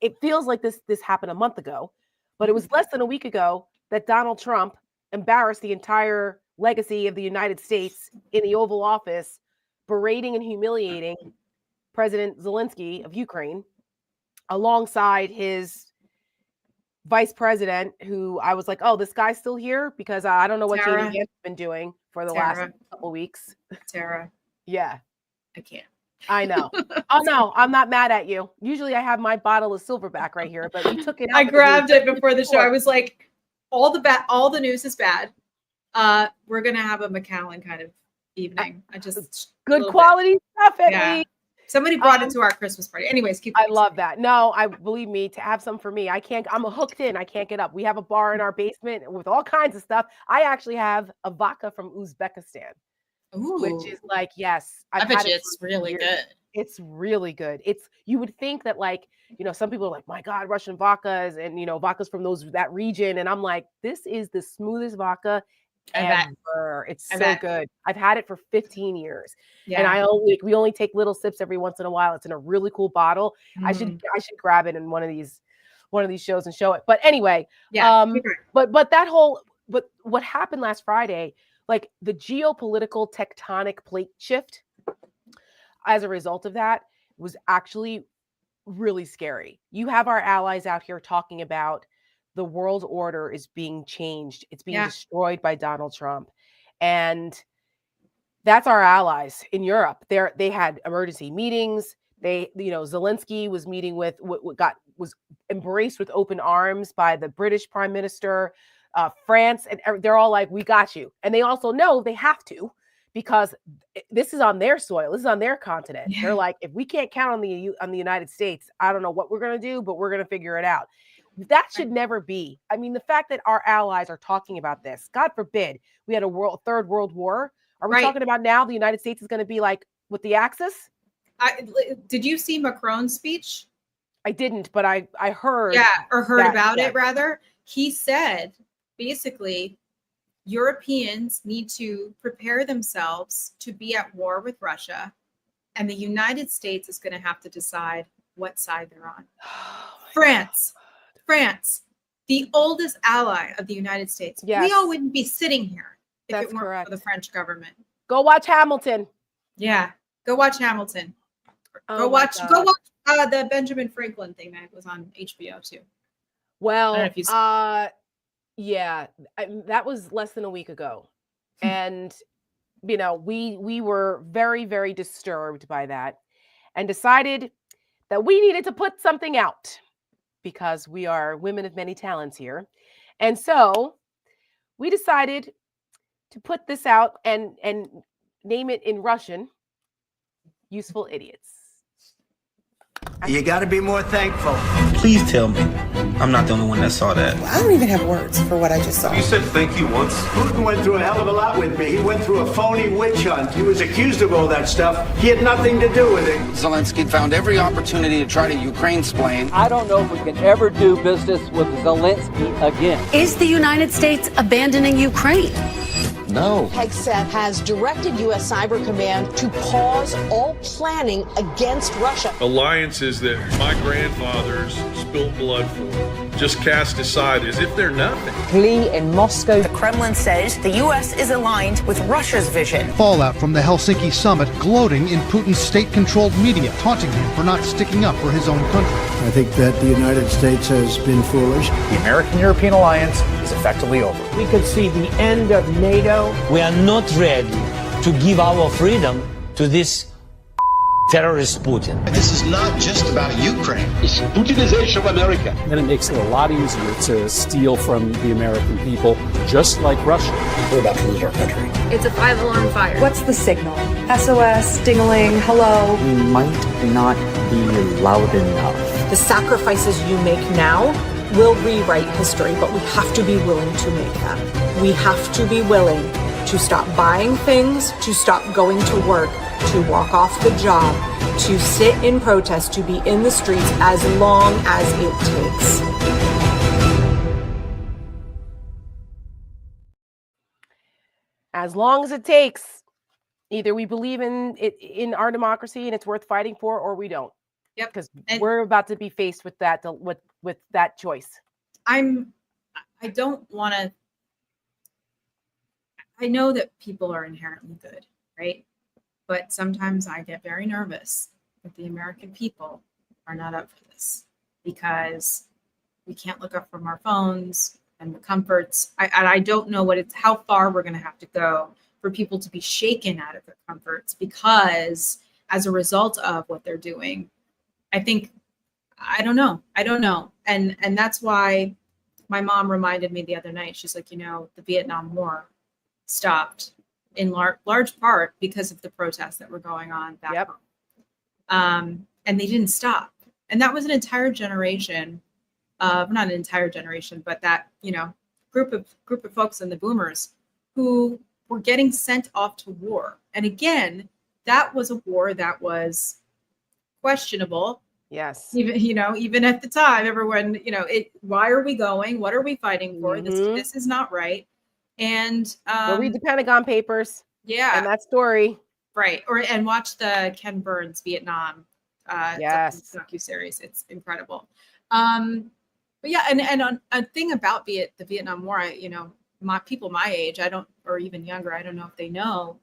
it feels like this happened a month ago, but it was less than a week ago that Donald Trump embarrassed the entire legacy of the United States in the Oval Office, berating and humiliating President Zelensky of Ukraine, alongside his vice president, who I was like, oh, this guy's still here, because I don't know what Tara has been doing for the last couple weeks. Tara. Yeah. I can't. I know. Oh no, I'm not mad at you. Usually I have my bottle of Silverback right here, but you took it out. I grabbed it before the show. I was like, all the news is bad. We're gonna have a McAllen kind of evening. Good quality stuff at least. Somebody brought it to our Christmas party. Anyways, I love that. No, believe me, to have some for me. I'm hooked in. I can't get up. We have a bar in our basement with all kinds of stuff. I actually have a vodka from Uzbekistan. Ooh. Which is like, yes, I bet you it's really good. It's really good. You would think that, like, some people are like, my God, Russian vodkas and vodkas from that region, and I'm like, this is the smoothest vodka ever. It's so good. I've had it for 15 years, and we only take little sips every once in a while. It's in a really cool bottle. I should grab it in one of these shows and show it. But anyway, but what happened last Friday? Like, the geopolitical tectonic plate shift as a result of that was actually really scary. You have our allies out here talking about the world order is being changed. It's being destroyed by Donald Trump. And that's our allies in Europe. They had emergency meetings. Zelensky was meeting with was embraced with open arms by the British Prime Minister, France, and they're all like, we got you. And they also know they have to, because this is on their soil. This is on their continent. They're like, if we can't count on the United States, I don't know what we're going to do, but we're going to figure it out. That should never be. I mean, the fact that our allies are talking about this, God forbid, we had a third world war. Are we talking about now the United States is going to be like with the Axis? Did you see Macron's speech? I didn't, but I heard. Yeah, or heard about it rather. He said, basically, Europeans need to prepare themselves to be at war with Russia, and the United States is going to have to decide what side they're on. France, the oldest ally of the United States. Yes. We all wouldn't be sitting here if it weren't for the French government. Go watch Hamilton. Yeah, go watch Hamilton. Go watch the Benjamin Franklin thing that was on HBO too. Well, yeah, that was less than a week ago. And, we were very, very disturbed by that and decided that we needed to put something out, because we are women of many talents here. And so we decided to put this out and name it in Russian, Useful Idiots. You got to be more thankful. Please tell me I'm not the only one that saw that. I don't even have words for what I just saw. You said thank you once. Putin went through a hell of a lot with me. He went through a phony witch hunt. He was accused of all that stuff. He had nothing to do with it. Zelensky found every opportunity to try to Ukraine-splain. I don't know if we can ever do business with Zelensky again. Is the United States abandoning Ukraine? No. Hegseth has directed U.S. Cyber Command to pause all planning against Russia. Alliances that my grandfathers spilled blood for, just cast aside as if they're nothing. Glee in Moscow. The Kremlin says the U.S. is aligned with Russia's vision. Fallout from the Helsinki summit, gloating in Putin's state-controlled media, taunting him for not sticking up for his own country. I think that the United States has been foolish. The American-European alliance is effectively over. We could see the end of NATO. We are not ready to give our freedom to this terrorist Putin. This is not just about Ukraine. It's Putinization of America. Then it makes it a lot easier to steal from the American people, just like Russia. We're about to lose our country. It's a 5-alarm fire. What's the signal? SOS, ding-a-ling, hello. We might not be loud enough. The sacrifices you make now will rewrite history, but we have to be willing to make them. We have to be willing to stop buying things, to stop going to work, to walk off the job, to sit in protest, to be in the streets as long as it takes. as long as it takes. Either we believe in it, in our democracy, and it's worth fighting for, or we don't. Yep. Because we're about to be faced with that with that choice. I don't want to. I know that people are inherently good, right? But sometimes I get very nervous that the American people are not up for this, because we can't look up from our phones and the comforts. I don't know how far we're going to have to go for people to be shaken out of their comforts, because as a result of what they're doing, I think, I don't know. And that's why my mom reminded me the other night. She's like, the Vietnam War stopped in large part because of the protests that were going on back home. And they didn't stop. And that was an entire generation of, not an entire generation, but that, group of folks and the boomers who were getting sent off to war. And again, that was a war that was questionable. Yes. Even at the time, everyone, why are we going? What are we fighting for? This is not right. And go read the Pentagon Papers. Yeah. And that story. Right. And watch the Ken Burns Vietnam docuseries. It's incredible. But yeah, and a thing about the Vietnam War, my people my age, or even younger, I don't know if they know,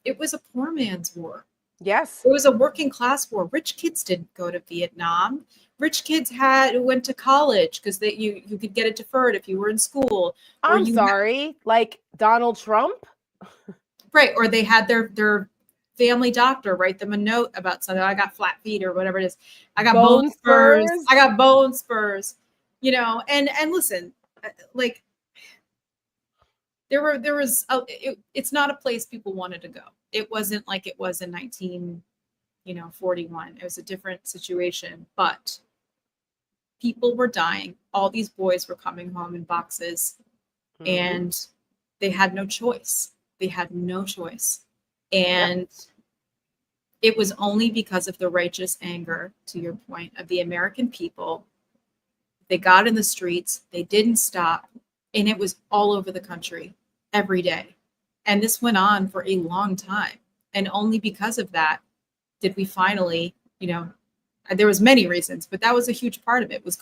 it was a poor man's war. Yes. It was a working class war. Rich kids didn't go to Vietnam. Rich kids went to college because you could get it deferred if you were in school. I'm sorry, like Donald Trump? Right. Or they had their family doctor write them a note about something. I got flat feet or whatever it is. I got bone spurs. I got bone spurs. And listen, like it's not a place people wanted to go. It wasn't like it was in 1941. It was a different situation, but people were dying. All these boys were coming home in boxes, and they had no choice. And it was only because of the righteous anger, to your point, of the American people. They got in the streets, they didn't stop, and it was all over the country every day. And this went on for a long time. And only because of that did we finally, there was many reasons, but that was a huge part of it, what was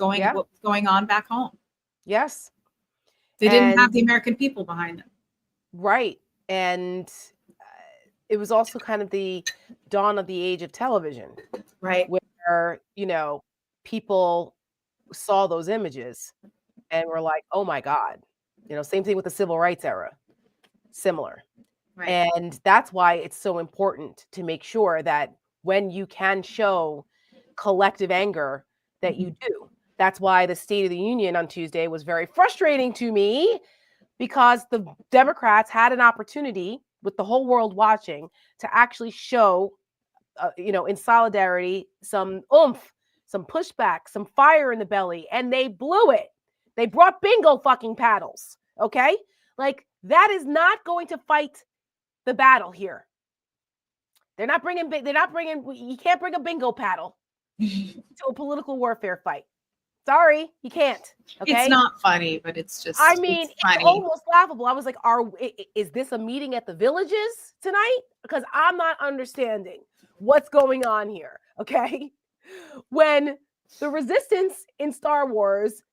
going on back home. Yes. They didn't have the American people behind them. Right. And it was also kind of the dawn of the age of television. Right. Where, people saw those images and were like, oh my God. Same thing with the civil rights era. Similar. Right. And that's why it's so important to make sure that when you can show collective anger, that you do. That's why the State of the Union on Tuesday was very frustrating to me, because the Democrats had an opportunity, with the whole world watching, to actually show, in solidarity, some oomph, some pushback, some fire in the belly, and they blew it. They brought bingo fucking paddles. Okay? Like, that is not going to fight the battle here. You can't bring a bingo paddle to a political warfare fight. Sorry, you can't. Okay? It's not funny, but it's just, it's almost laughable. I was like, is this a meeting at the Villages tonight? Because I'm not understanding what's going on here. Okay? When the resistance in Star Wars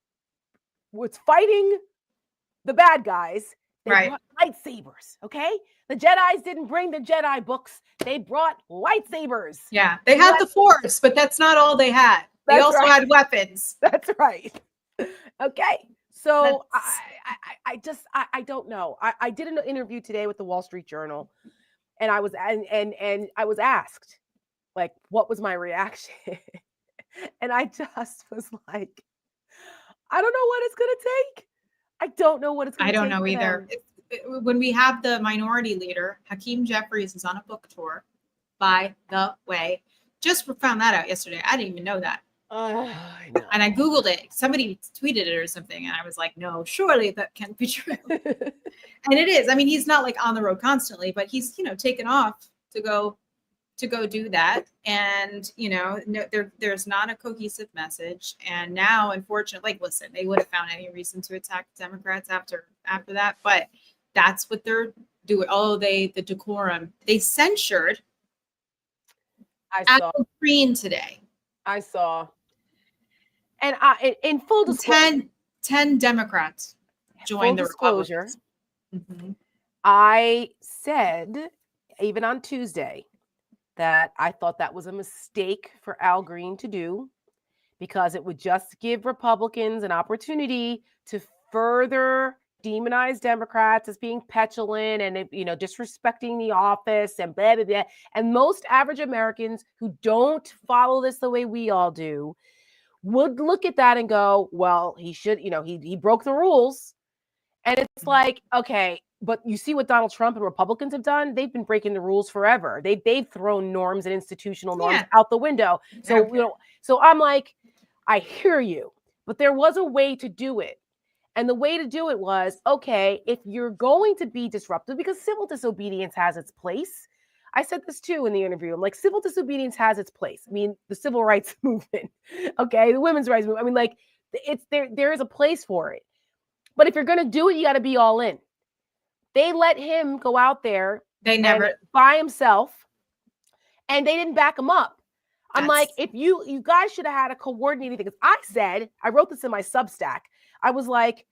was fighting the bad guys, they brought lightsabers, okay? The Jedis didn't bring the Jedi books. They brought lightsabers. Yeah, they had the Force, but that's not all they had. They also had weapons. That's right. Okay. So I don't know. I did an interview today with the Wall Street Journal, and I was I was asked, like, what was my reaction? And I just was like, I don't know what it's going to take. I don't know what it's going to take. I don't know either. When we have the minority leader, Hakeem Jeffries, is on a book tour, by the way. Just found that out yesterday. I didn't even know that. I know. And I Googled it. Somebody tweeted it or something. And I was like, no, surely that can't be true. And it is. I mean, he's not like on the road constantly, but he's, taken off to go do that. And, there's not a cohesive message. And now, unfortunately, listen, they would have found any reason to attack Democrats after that. But that's what they're doing. Oh, the decorum. They censured Al Green today. I saw. And in full disclosure, 10 Democrats joined the Republicans. Mm-hmm. I said, even on Tuesday, that I thought that was a mistake for Al Green to do, because it would just give Republicans an opportunity to further demonize Democrats as being petulant and, disrespecting the office and blah, blah, blah. And most average Americans who don't follow this the way we all do would look at that and go, well, he should, he broke the rules. And it's like, okay, but you see what Donald Trump and Republicans have done? They've been breaking the rules forever. They've thrown norms and institutional norms out the window. So, so I'm like, I hear you, but there was a way to do it. And the way to do it was, okay, if you're going to be disruptive, because civil disobedience has its place. I said this too in the interview. I'm like, civil disobedience has its place. I mean, the civil rights movement, okay, the women's rights movement. I mean, like, it's there is a place for it. But if you're going to do it, you got to be all in. They let him go out there by himself, and they didn't back him up. I'm like, if you guys should have had a coordinating thing. I wrote this in my Substack. I was like,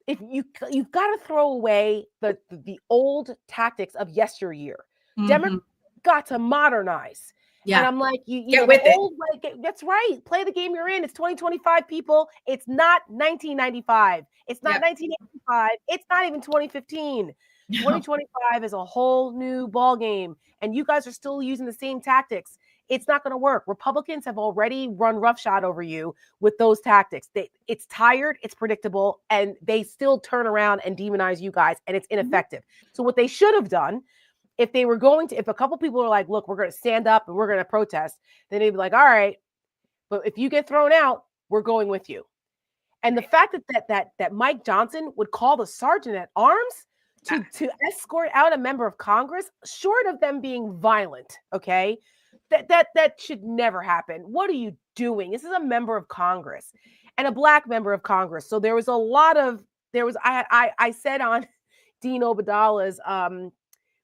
if you've got to throw away the old tactics of yesteryear. Mm-hmm. Democrats got to modernize. Yeah. And I'm like, you get with it. That's right. Play the game you're in. It's 2025, people. It's not 1995. It's not 1985. It's not even 2015. No. 2025 is a whole new ball game, and you guys are still using the same tactics. It's not going to work. Republicans have already run roughshod over you with those tactics. It's tired, it's predictable, and they still turn around and demonize you guys, and it's ineffective. Mm-hmm. So what they should have done, if they were going to, if a couple people are like, look, we're going to stand up and we're going to protest, then they'd be like, all right, but if you get thrown out, we're going with you. And the fact that Mike Johnson would call the sergeant at arms to escort out a member of Congress, short of them being violent, okay, that should never happen. What are you doing? This is a member of Congress and a Black member of Congress. So there was I said on Dean Obadallah's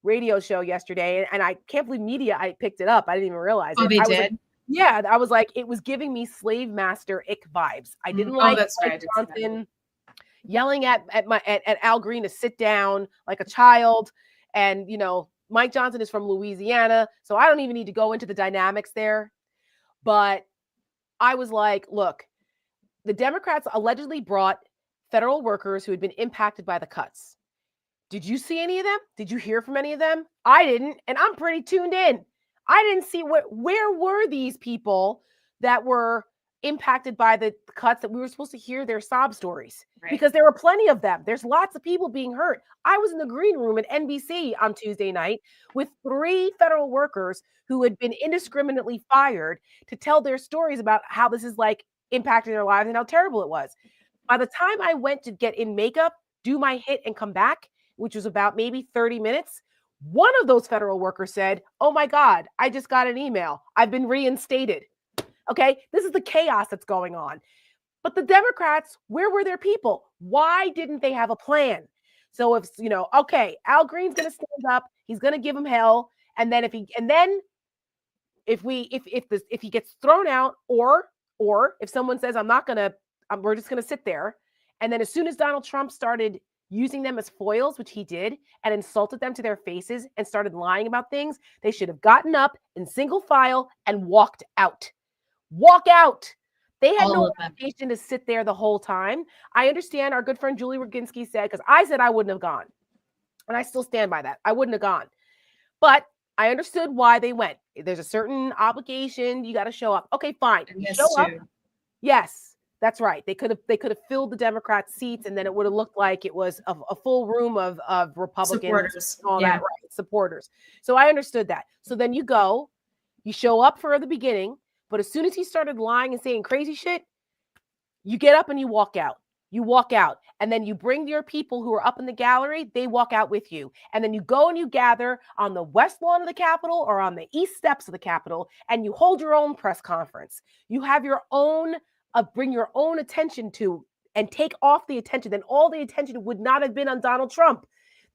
radio show yesterday, and I can't believe media, I picked it up. I didn't even realize it. They did? Yeah, I was like, it was giving me slave master ick vibes. I didn't like Mike Johnson yelling at Al Green to sit down like a child. And, Mike Johnson is from Louisiana, so I don't even need to go into the dynamics there. But I was like, look, the Democrats allegedly brought federal workers who had been impacted by the cuts. Did you see any of them? Did you hear from any of them? I didn't, and I'm pretty tuned in. I didn't see where were these people that were impacted by the cuts that we were supposed to hear their sob stories, because there were plenty of them. There's lots of people being hurt. I was in the green room at NBC on Tuesday night with 3 federal workers who had been indiscriminately fired to tell their stories about how this is like impacting their lives and how terrible it was. By the time I went to get in makeup, do my hit and come back, which was about maybe 30 minutes, one of those federal workers said, oh my God, I just got an email. I've been reinstated. Okay, this is the chaos that's going on. But the Democrats, where were their people? Why didn't they have a plan? So if, okay, Al Green's going to stand up, he's going to give him hell. And then if he gets thrown out, or if someone says, we're just going to sit there. And then as soon as Donald Trump started using them as foils, which he did, and insulted them to their faces and started lying about things, they should have gotten up in single file and walked out. Walk out. They had no obligation to sit there the whole time. I understand our good friend Julie Roginski said, because I said I wouldn't have gone. And I still stand by that. I wouldn't have gone. But I understood why they went. There's a certain obligation. You got to show up. Okay, fine. Show up. Yes, that's right. They could have filled the Democrat seats, and then it would have looked like it was a full room of Republicans. Supporters. All that, right. Supporters. So I understood that. So then you go, you show up for the beginning. But as soon as he started lying and saying crazy shit, you get up and you walk out. You walk out. And then you bring your people who are up in the gallery. They walk out with you. And then you go and you gather on the west lawn of the Capitol or on the east steps of the Capitol, and you hold your own press conference. You have your own, bring your own attention to, and take off the attention. Then all the attention would not have been on Donald Trump.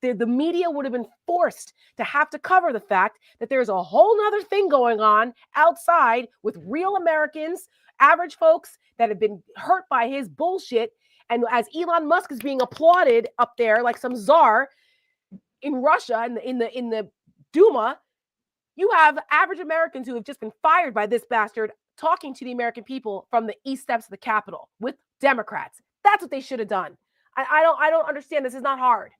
the media would have been forced to have to cover the fact that there's a whole nother thing going on outside with real Americans, average folks that have been hurt by his bullshit. And as Elon Musk is being applauded up there like some czar in Russia in the Duma, you have average Americans who have just been fired by this bastard talking to the American people from the east steps of the Capitol with Democrats. That's what they should have done. I don't understand. This is not hard.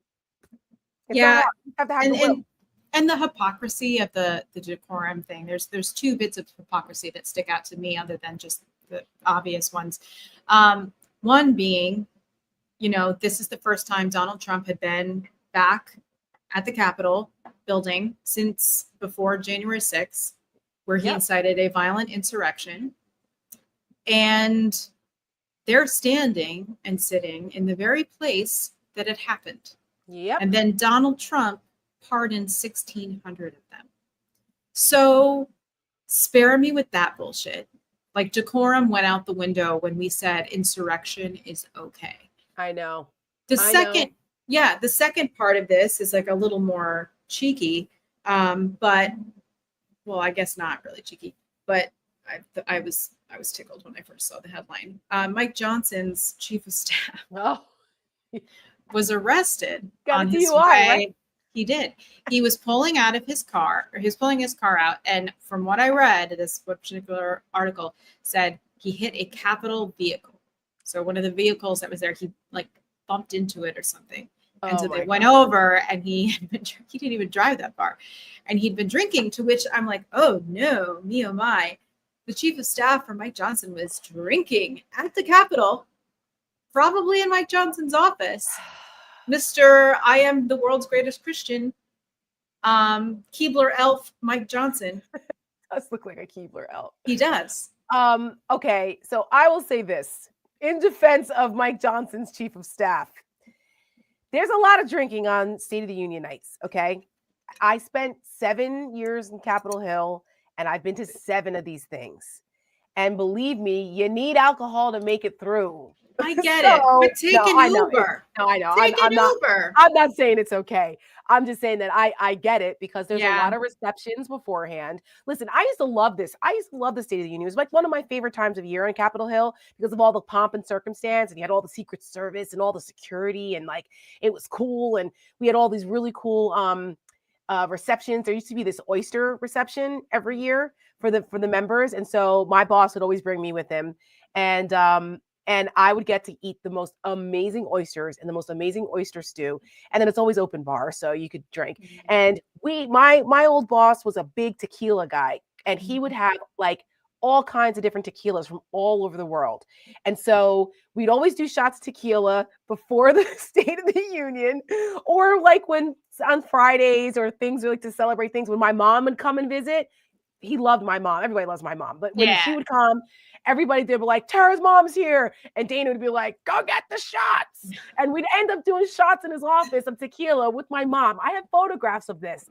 It's not hard. You have to have the will. And the hypocrisy of the decorum thing. There's two bits of hypocrisy that stick out to me other than just the obvious ones. One being, this is the first time Donald Trump had been back at the Capitol building since before January 6th, where he incited a violent insurrection. And they're standing and sitting in the very place that it happened. Yep. And then Donald Trump pardoned 1,600 of them. So spare me with that bullshit. Like, decorum went out the window when we said insurrection is okay. I know. The second part of this is like a little more cheeky, but well, I guess not really cheeky, but I was tickled when I first saw the headline. Mike Johnson's chief of staff was arrested on his way. Right? He did. He was pulling out of his car, or he was pulling his car out, and from what I read, this particular article said he hit a Capitol vehicle. So one of the vehicles that was there, he like bumped into it or something. And so they went over, and he didn't even drive that far. And he'd been drinking, to which I'm like, oh no, me oh my. The chief of staff for Mike Johnson was drinking at the Capitol, probably in Mike Johnson's office. Mr. I am the world's greatest Christian, Keebler elf Mike Johnson. Does look like a Keebler elf. He does. Okay, so I will say this in defense of Mike Johnson's chief of staff. There's a lot of drinking on State of the Union nights, okay? I spent 7 years in Capitol Hill, and I've been to 7 of these things. And believe me, you need alcohol to make it through. I get it. But take an Uber. I know. Take an Uber. I'm not saying it's okay. I'm just saying that I get it because there's a lot of receptions beforehand. Listen, I used to love this. I used to love the State of the Union. It was like one of my favorite times of year on Capitol Hill because of all the pomp and circumstance, and you had all the Secret Service and all the security, and like it was cool, and we had all these really cool receptions. There used to be this oyster reception every year for the members, and so my boss would always bring me with him, and I would get to eat the most amazing oysters and the most amazing oyster stew. And then it's always open bar, so you could drink. And my old boss was a big tequila guy, and he would have like all kinds of different tequilas from all over the world. And so we'd always do shots of tequila before the State of the Union, or like when on Fridays or things we like to celebrate things when my mom would come and visit. He loved my mom. Everybody loves my mom. But when she would come, everybody would be like, Tara's mom's here. And Dana would be like, go get the shots. And we'd end up doing shots in his office of tequila with my mom. I have photographs of this,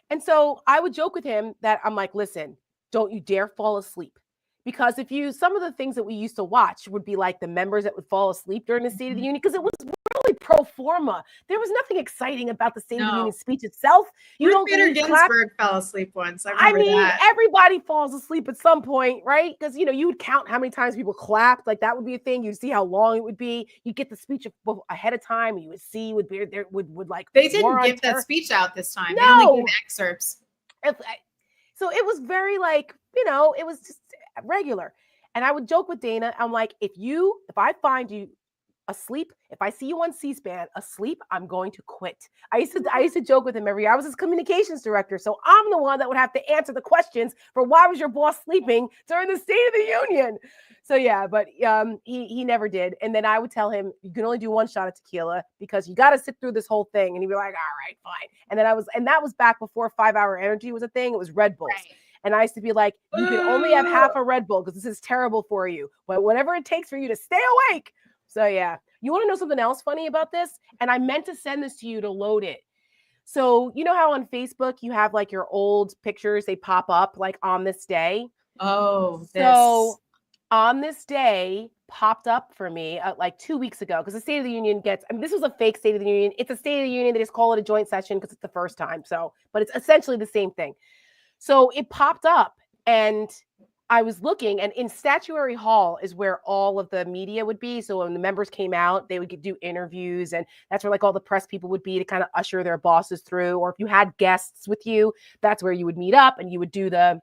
and so I would joke with him that I'm like, listen, don't you dare fall asleep. Because some of the things that we used to watch would be like the members that would fall asleep during the State of the Union, because it was really pro forma. There was nothing exciting about the State of the Union speech itself. Ruth Bader Ginsburg fell asleep once. I mean, everybody falls asleep at some point, right? Because, you would count how many times people clapped. Like that would be a thing. You'd see how long it would be. You'd get the speech ahead of time. You would see would like. They didn't give that speech out this time. No. They only gave excerpts. So it was very like, it was just regular. And I would joke with Dana. I'm like, if I find you asleep, if I see you on C-SPAN asleep, I'm going to quit. I used to joke with him every year. I was his communications director, so I'm the one that would have to answer the questions for why was your boss sleeping during the State of the Union. So yeah, but he never did. And then I would tell him, you can only do one shot of tequila because you got to sit through this whole thing. And he'd be like, all right, fine. And then that was back before 5-Hour Energy was a thing. It was Red Bulls. Right. And I used to be like, you can only have half a Red Bull because this is terrible for you. But whatever it takes for you to stay awake. So yeah, you want to know something else funny about this? And I meant to send this to you to load it. So you know how on Facebook you have like your old pictures, they pop up like on this day. Oh, so on this day, popped up for me like 2 weeks ago, because the State of the Union this was a fake State of the Union. It's a State of the Union. They just call it a joint session because it's the first time. So, but it's essentially the same thing. So it popped up, and I was looking, and in Statuary Hall is where all of the media would be. So when the members came out, they would do interviews, and that's where like all the press people would be to kind of usher their bosses through. Or if you had guests with you, that's where you would meet up and you would do the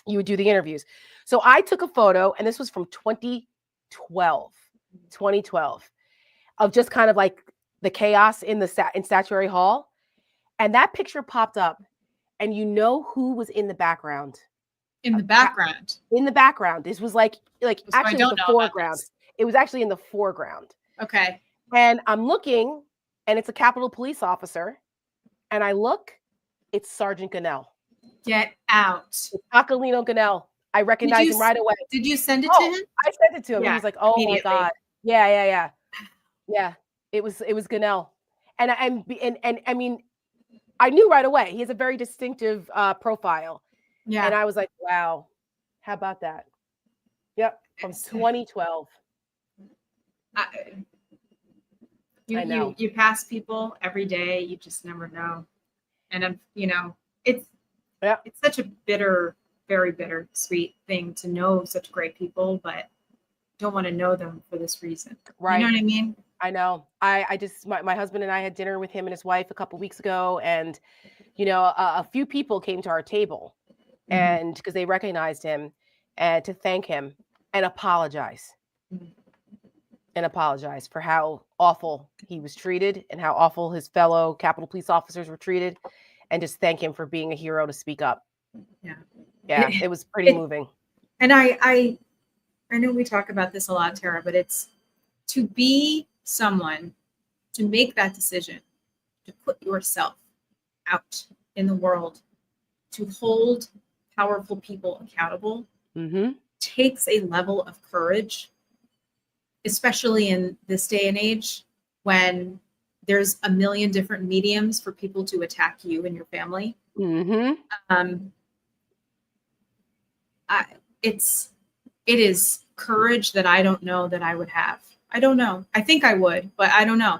interviews. So I took a photo, and this was from 2012, of just kind of like the chaos in Statuary Hall. And that picture popped up, and you know who was in the background? In the background. In the background. This was like actually don't the know foreground. It was actually in the foreground. Okay. And I'm looking, and it's a Capitol Police officer. And I look, it's Sergeant Gunnell. Get out. It's Aquilino Gunnell. I recognize him right away. Did you send it to him? I sent it to him. Yeah, He was like, "Oh my God, yeah." It was Gunnell, and I mean, I knew right away. He has a very distinctive profile. Yeah, and I was like, "Wow, how about that?" Yep, from 2012. I know. You pass people every day. You just never know, and it's such a bitter, very bitter, sweet thing to know such great people, but don't want to know them for this reason. Right. You know what I mean? I know. I just, my husband and I had dinner with him and his wife a couple weeks ago, and a few people came to our table, and because they recognized him, and to thank him and apologize. And apologize for how awful he was treated and how awful his fellow Capitol Police officers were treated, and just thank him for being a hero to speak up. Yeah, it was pretty moving. And I know we talk about this a lot, Tara, but it's to be someone, to make that decision, to put yourself out in the world, to hold powerful people accountable, takes a level of courage, especially in this day and age when there's a million different mediums for people to attack you and your family. It is courage that I don't know that I would have. I don't know. I think I would, but I don't know.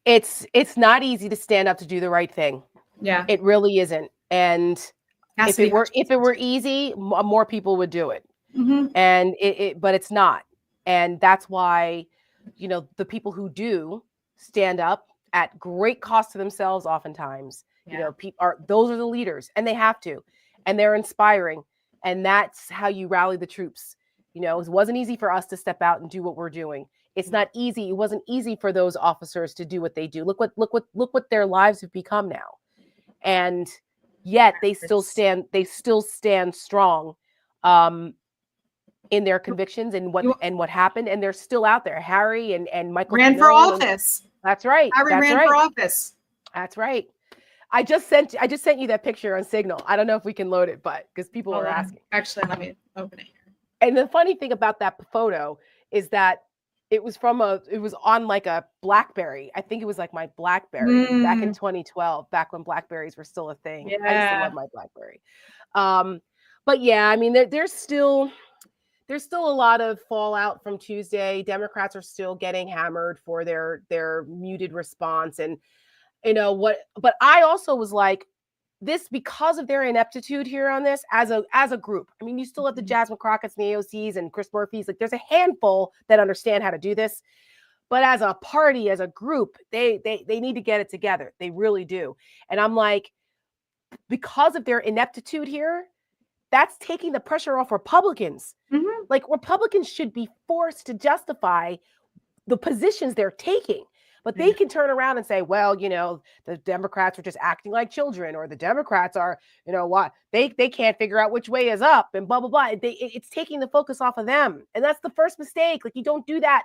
It's not easy to stand up to do the right thing. Yeah, it really isn't. And if it were easy, more people would do it. And but it's not. And that's why, the people who do stand up at great cost to themselves, oftentimes, those are the leaders, and they have to, and they're inspiring. And that's how you rally the troops. It wasn't easy for us to step out and do what we're doing. It's not easy. It wasn't easy for those officers to do what they do. Look what their lives have become now. And yet they still stand strong in their convictions and what happened, and they're still out there. Harry and Michael ran for office. That's right. Harry ran for office. That's right. I just sent you that picture on Signal. I don't know if we can load it, but because people were asking. Actually, let me open it here. And the funny thing about that photo is that it was on like a BlackBerry. I think it was like my BlackBerry back in 2012, back when BlackBerries were still a thing. Yeah. I used to love my BlackBerry. But yeah, I mean, there's still a lot of fallout from Tuesday. Democrats are still getting hammered for their muted response. And but I also was like, this, because of their ineptitude here on this as a group. I mean, you still have the Jasmine Crockett's and the AOCs and Chris Murphy's. Like, there's a handful that understand how to do this. But as a party, as a group, they need to get it together. They really do. And I'm like, because of their ineptitude here, that's taking the pressure off Republicans. Like, Republicans should be forced to justify the positions they're taking. But they can turn around and say, well, the Democrats are just acting like children, or the Democrats are, what, they can't figure out which way is up, and blah, blah, blah. It's taking the focus off of them. And that's the first mistake. Like, you don't do that.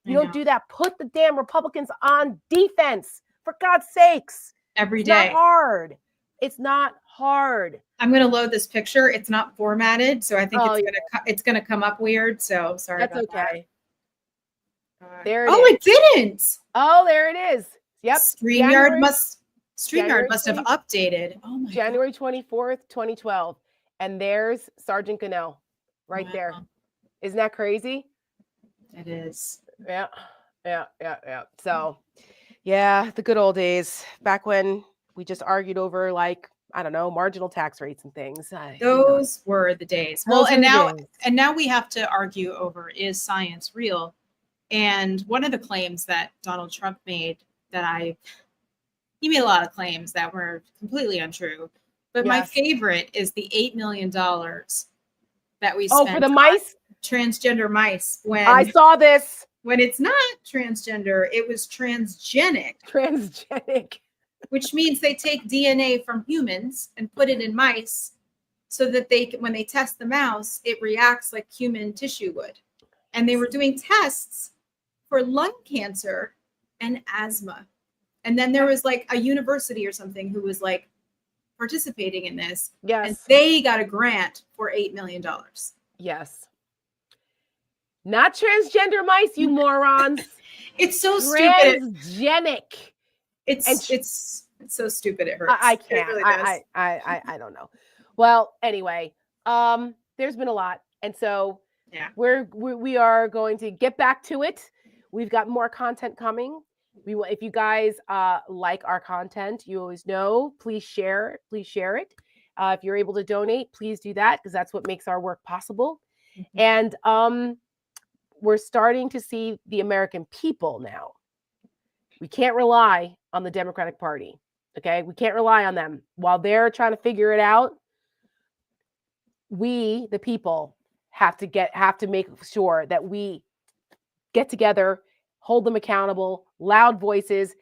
You don't do that. Put the damn Republicans on defense, for God's sakes. Every day. It's not hard. It's not hard. I'm going to load this picture. It's not formatted, so I think it's going to come up weird. So sorry. That's about okay. That. There it is. It didn't. Oh, there it is. Yep. StreamYard must have updated. Oh my January 24th, 2012. And there's Sergeant Gunnell right there. Isn't that crazy? It is. Yeah. So, yeah, the good old days back when we just argued over, like, I don't know, marginal tax rates and things. Those were the days. Those Well, and were the days. now we have to argue over, is science real? And one of the claims that Donald Trump made he made a lot of claims that were completely untrue. But my favorite is the $8 million that we spent for the mice? Transgender mice. When I saw this. When it's not transgender, it was transgenic. Transgenic. Which means they take DNA from humans and put it in mice so that when they test the mouse, it reacts like human tissue would. And they were doing tests for lung cancer and asthma. And then there was like a university or something who was like participating in this. Yes. And they got a grant for $8 million. Yes. Not transgender mice, you morons. It's so stupid. Transgenic. It's so stupid. It hurts. I can't. It really does. I don't know. Well, anyway, there's been a lot, and so we are going to get back to it. We've got more content coming. If you guys like our content, you always know. Please share it. If you're able to donate, please do that, because that's what makes our work possible. Mm-hmm. And we're starting to see the American people now. We can't rely on the Democratic Party. Okay, we can't rely on them while they're trying to figure it out. We, the people, have to make sure that we get together, hold them accountable, loud voices,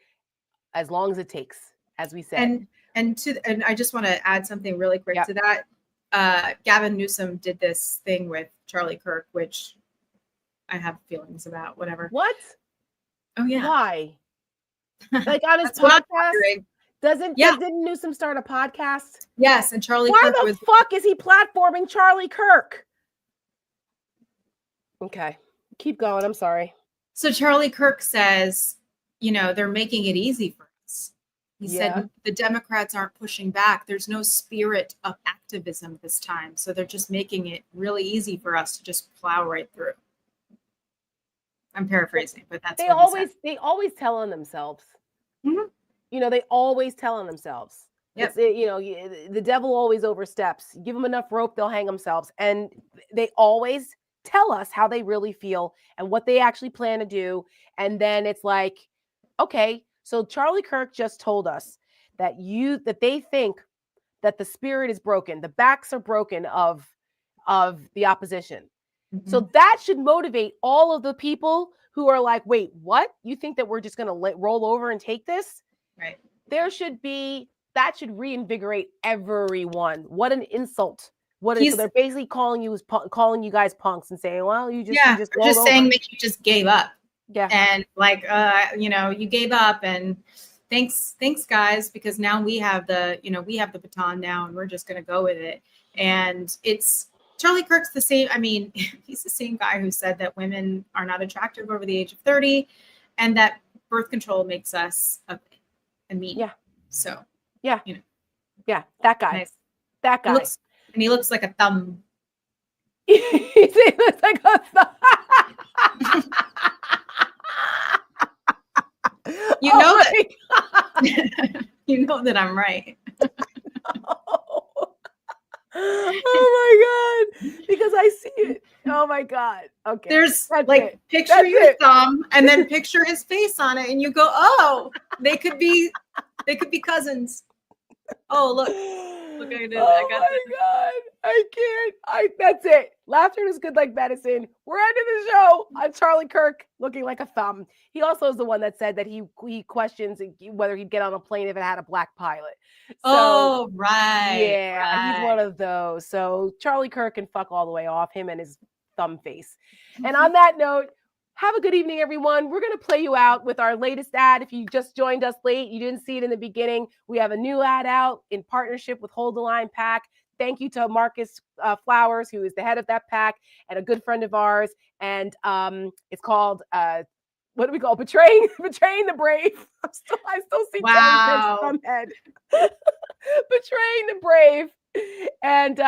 as long as it takes, as we said. And I just want to add something really quick to that. Gavin Newsom did this thing with Charlie Kirk, which I have feelings about. Whatever. What? Oh yeah. Why? Like on his podcast? Didn't Newsom start a podcast? Yes, and Charlie Why Kirk the fuck is he platforming Charlie Kirk? Okay, keep going. I'm sorry. So Charlie Kirk says, they're making it easy for us. He said the Democrats aren't pushing back. There's no spirit of activism this time. So they're just making it really easy for us to just plow right through. I'm paraphrasing, but that's they always tell on themselves. Mm-hmm. They always tell on themselves. Yep. The devil always oversteps. Give them enough rope, they'll hang themselves. And they always tell us how they really feel and what they actually plan to do. And then it's like, okay, so Charlie Kirk just told us that they think that the spirit is broken, the backs are broken of the opposition. Mm-hmm. So that should motivate all of the people who are like, wait, what? You think that we're just going to roll over and take this? Right. That should reinvigorate everyone. What an insult. So they're basically calling you guys punks and saying, well, you just saying that you just gave up. Yeah. And like, you gave up, and thanks guys, because now we have the baton now, and we're just going to go with it. And it's Charlie Kirk's the same. I mean, he's the same guy who said that women are not attractive over the age of 30 and that birth control makes us mean. Yeah. So, yeah. Yeah. That guy. Nice. That guy. He looks like a thumb. He looks like a thumb. You know that I'm right. Oh my God. Because I see it. Oh my God. Okay. There's picture your thumb and then picture his face on it, and you go, oh, they could be cousins. Oh, look I did it. Oh my God. I can't. That's it. Laughter is good like medicine. We're ending the show on Charlie Kirk looking like a thumb. He also is the one that said that he questions whether he'd get on a plane if it had a black pilot. So, right. Yeah, right. He's one of those. So Charlie Kirk can fuck all the way off, him and his thumb face. And on that note, have a good evening, everyone. We're going to play you out with our latest ad. If you just joined us late, you didn't see it in the beginning, we have a new ad out in partnership with Hold The Line PAC. Thank you to Marcus Flowers, who is the head of that PAC and a good friend of ours. And it's called, what do we call it? Betraying the Brave. I still see wow. some head. Betraying the Brave. And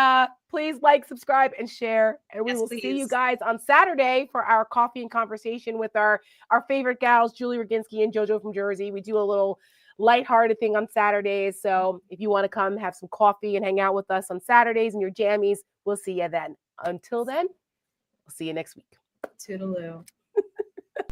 please like, subscribe, and share. And we will see you guys on Saturday for our coffee and conversation with our favorite gals, Julie Roginski and JoJo from Jersey. We do a little lighthearted thing on Saturdays. So if you want to come have some coffee and hang out with us on Saturdays and your jammies, we'll see you then. Until then, we'll see you next week. Toodaloo.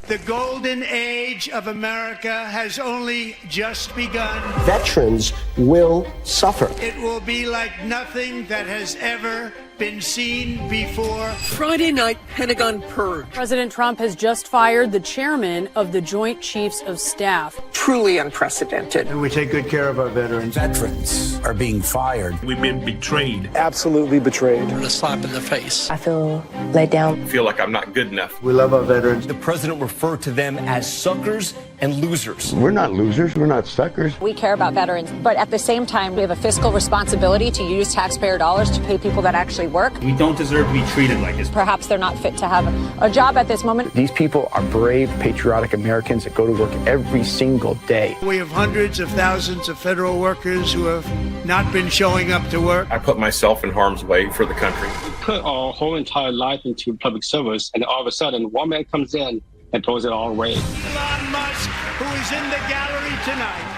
The golden age of America has only just begun. Veterans will suffer. It will be like nothing that has ever been seen before. Friday night Pentagon purge. President Trump has just fired the chairman of the Joint Chiefs of Staff. Truly unprecedented. And we take good care of our veterans. Veterans are being fired. We've been betrayed. Absolutely betrayed. A slap in the face. I feel let down. I feel like I'm not good enough. We love our veterans. The president referred to them as suckers and losers. We're not losers. We're not suckers. We care about veterans, but at the same time, we have a fiscal responsibility to use taxpayer dollars to pay people that actually work. We don't deserve to be treated like this. Perhaps they're not fit to have a job at this moment. These people are brave, patriotic Americans that go to work every single day. We have hundreds of thousands of federal workers who have not been showing up to work. I put myself in harm's way for the country. We put our whole entire life into public service, and all of a sudden, one man comes in and throws it all away. Elon Musk, who is in the gallery tonight.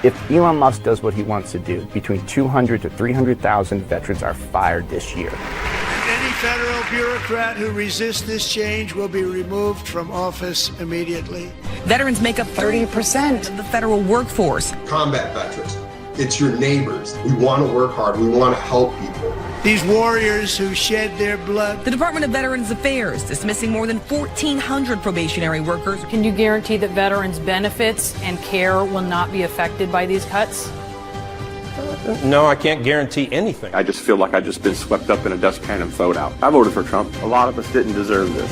If Elon Musk does what he wants to do, between 200 to 300,000 veterans are fired this year. Any federal bureaucrat who resists this change will be removed from office immediately. Veterans make up 30% of the federal workforce. Combat veterans. It's your neighbors. We want to work hard. We want to help people. These warriors who shed their blood. The Department of Veterans Affairs dismissing more than 1,400 probationary workers. Can you guarantee that veterans' benefits and care will not be affected by these cuts? No, I can't guarantee anything. I just feel like I've just been swept up in a dustpan and thrown out. I voted for Trump. A lot of us didn't deserve this.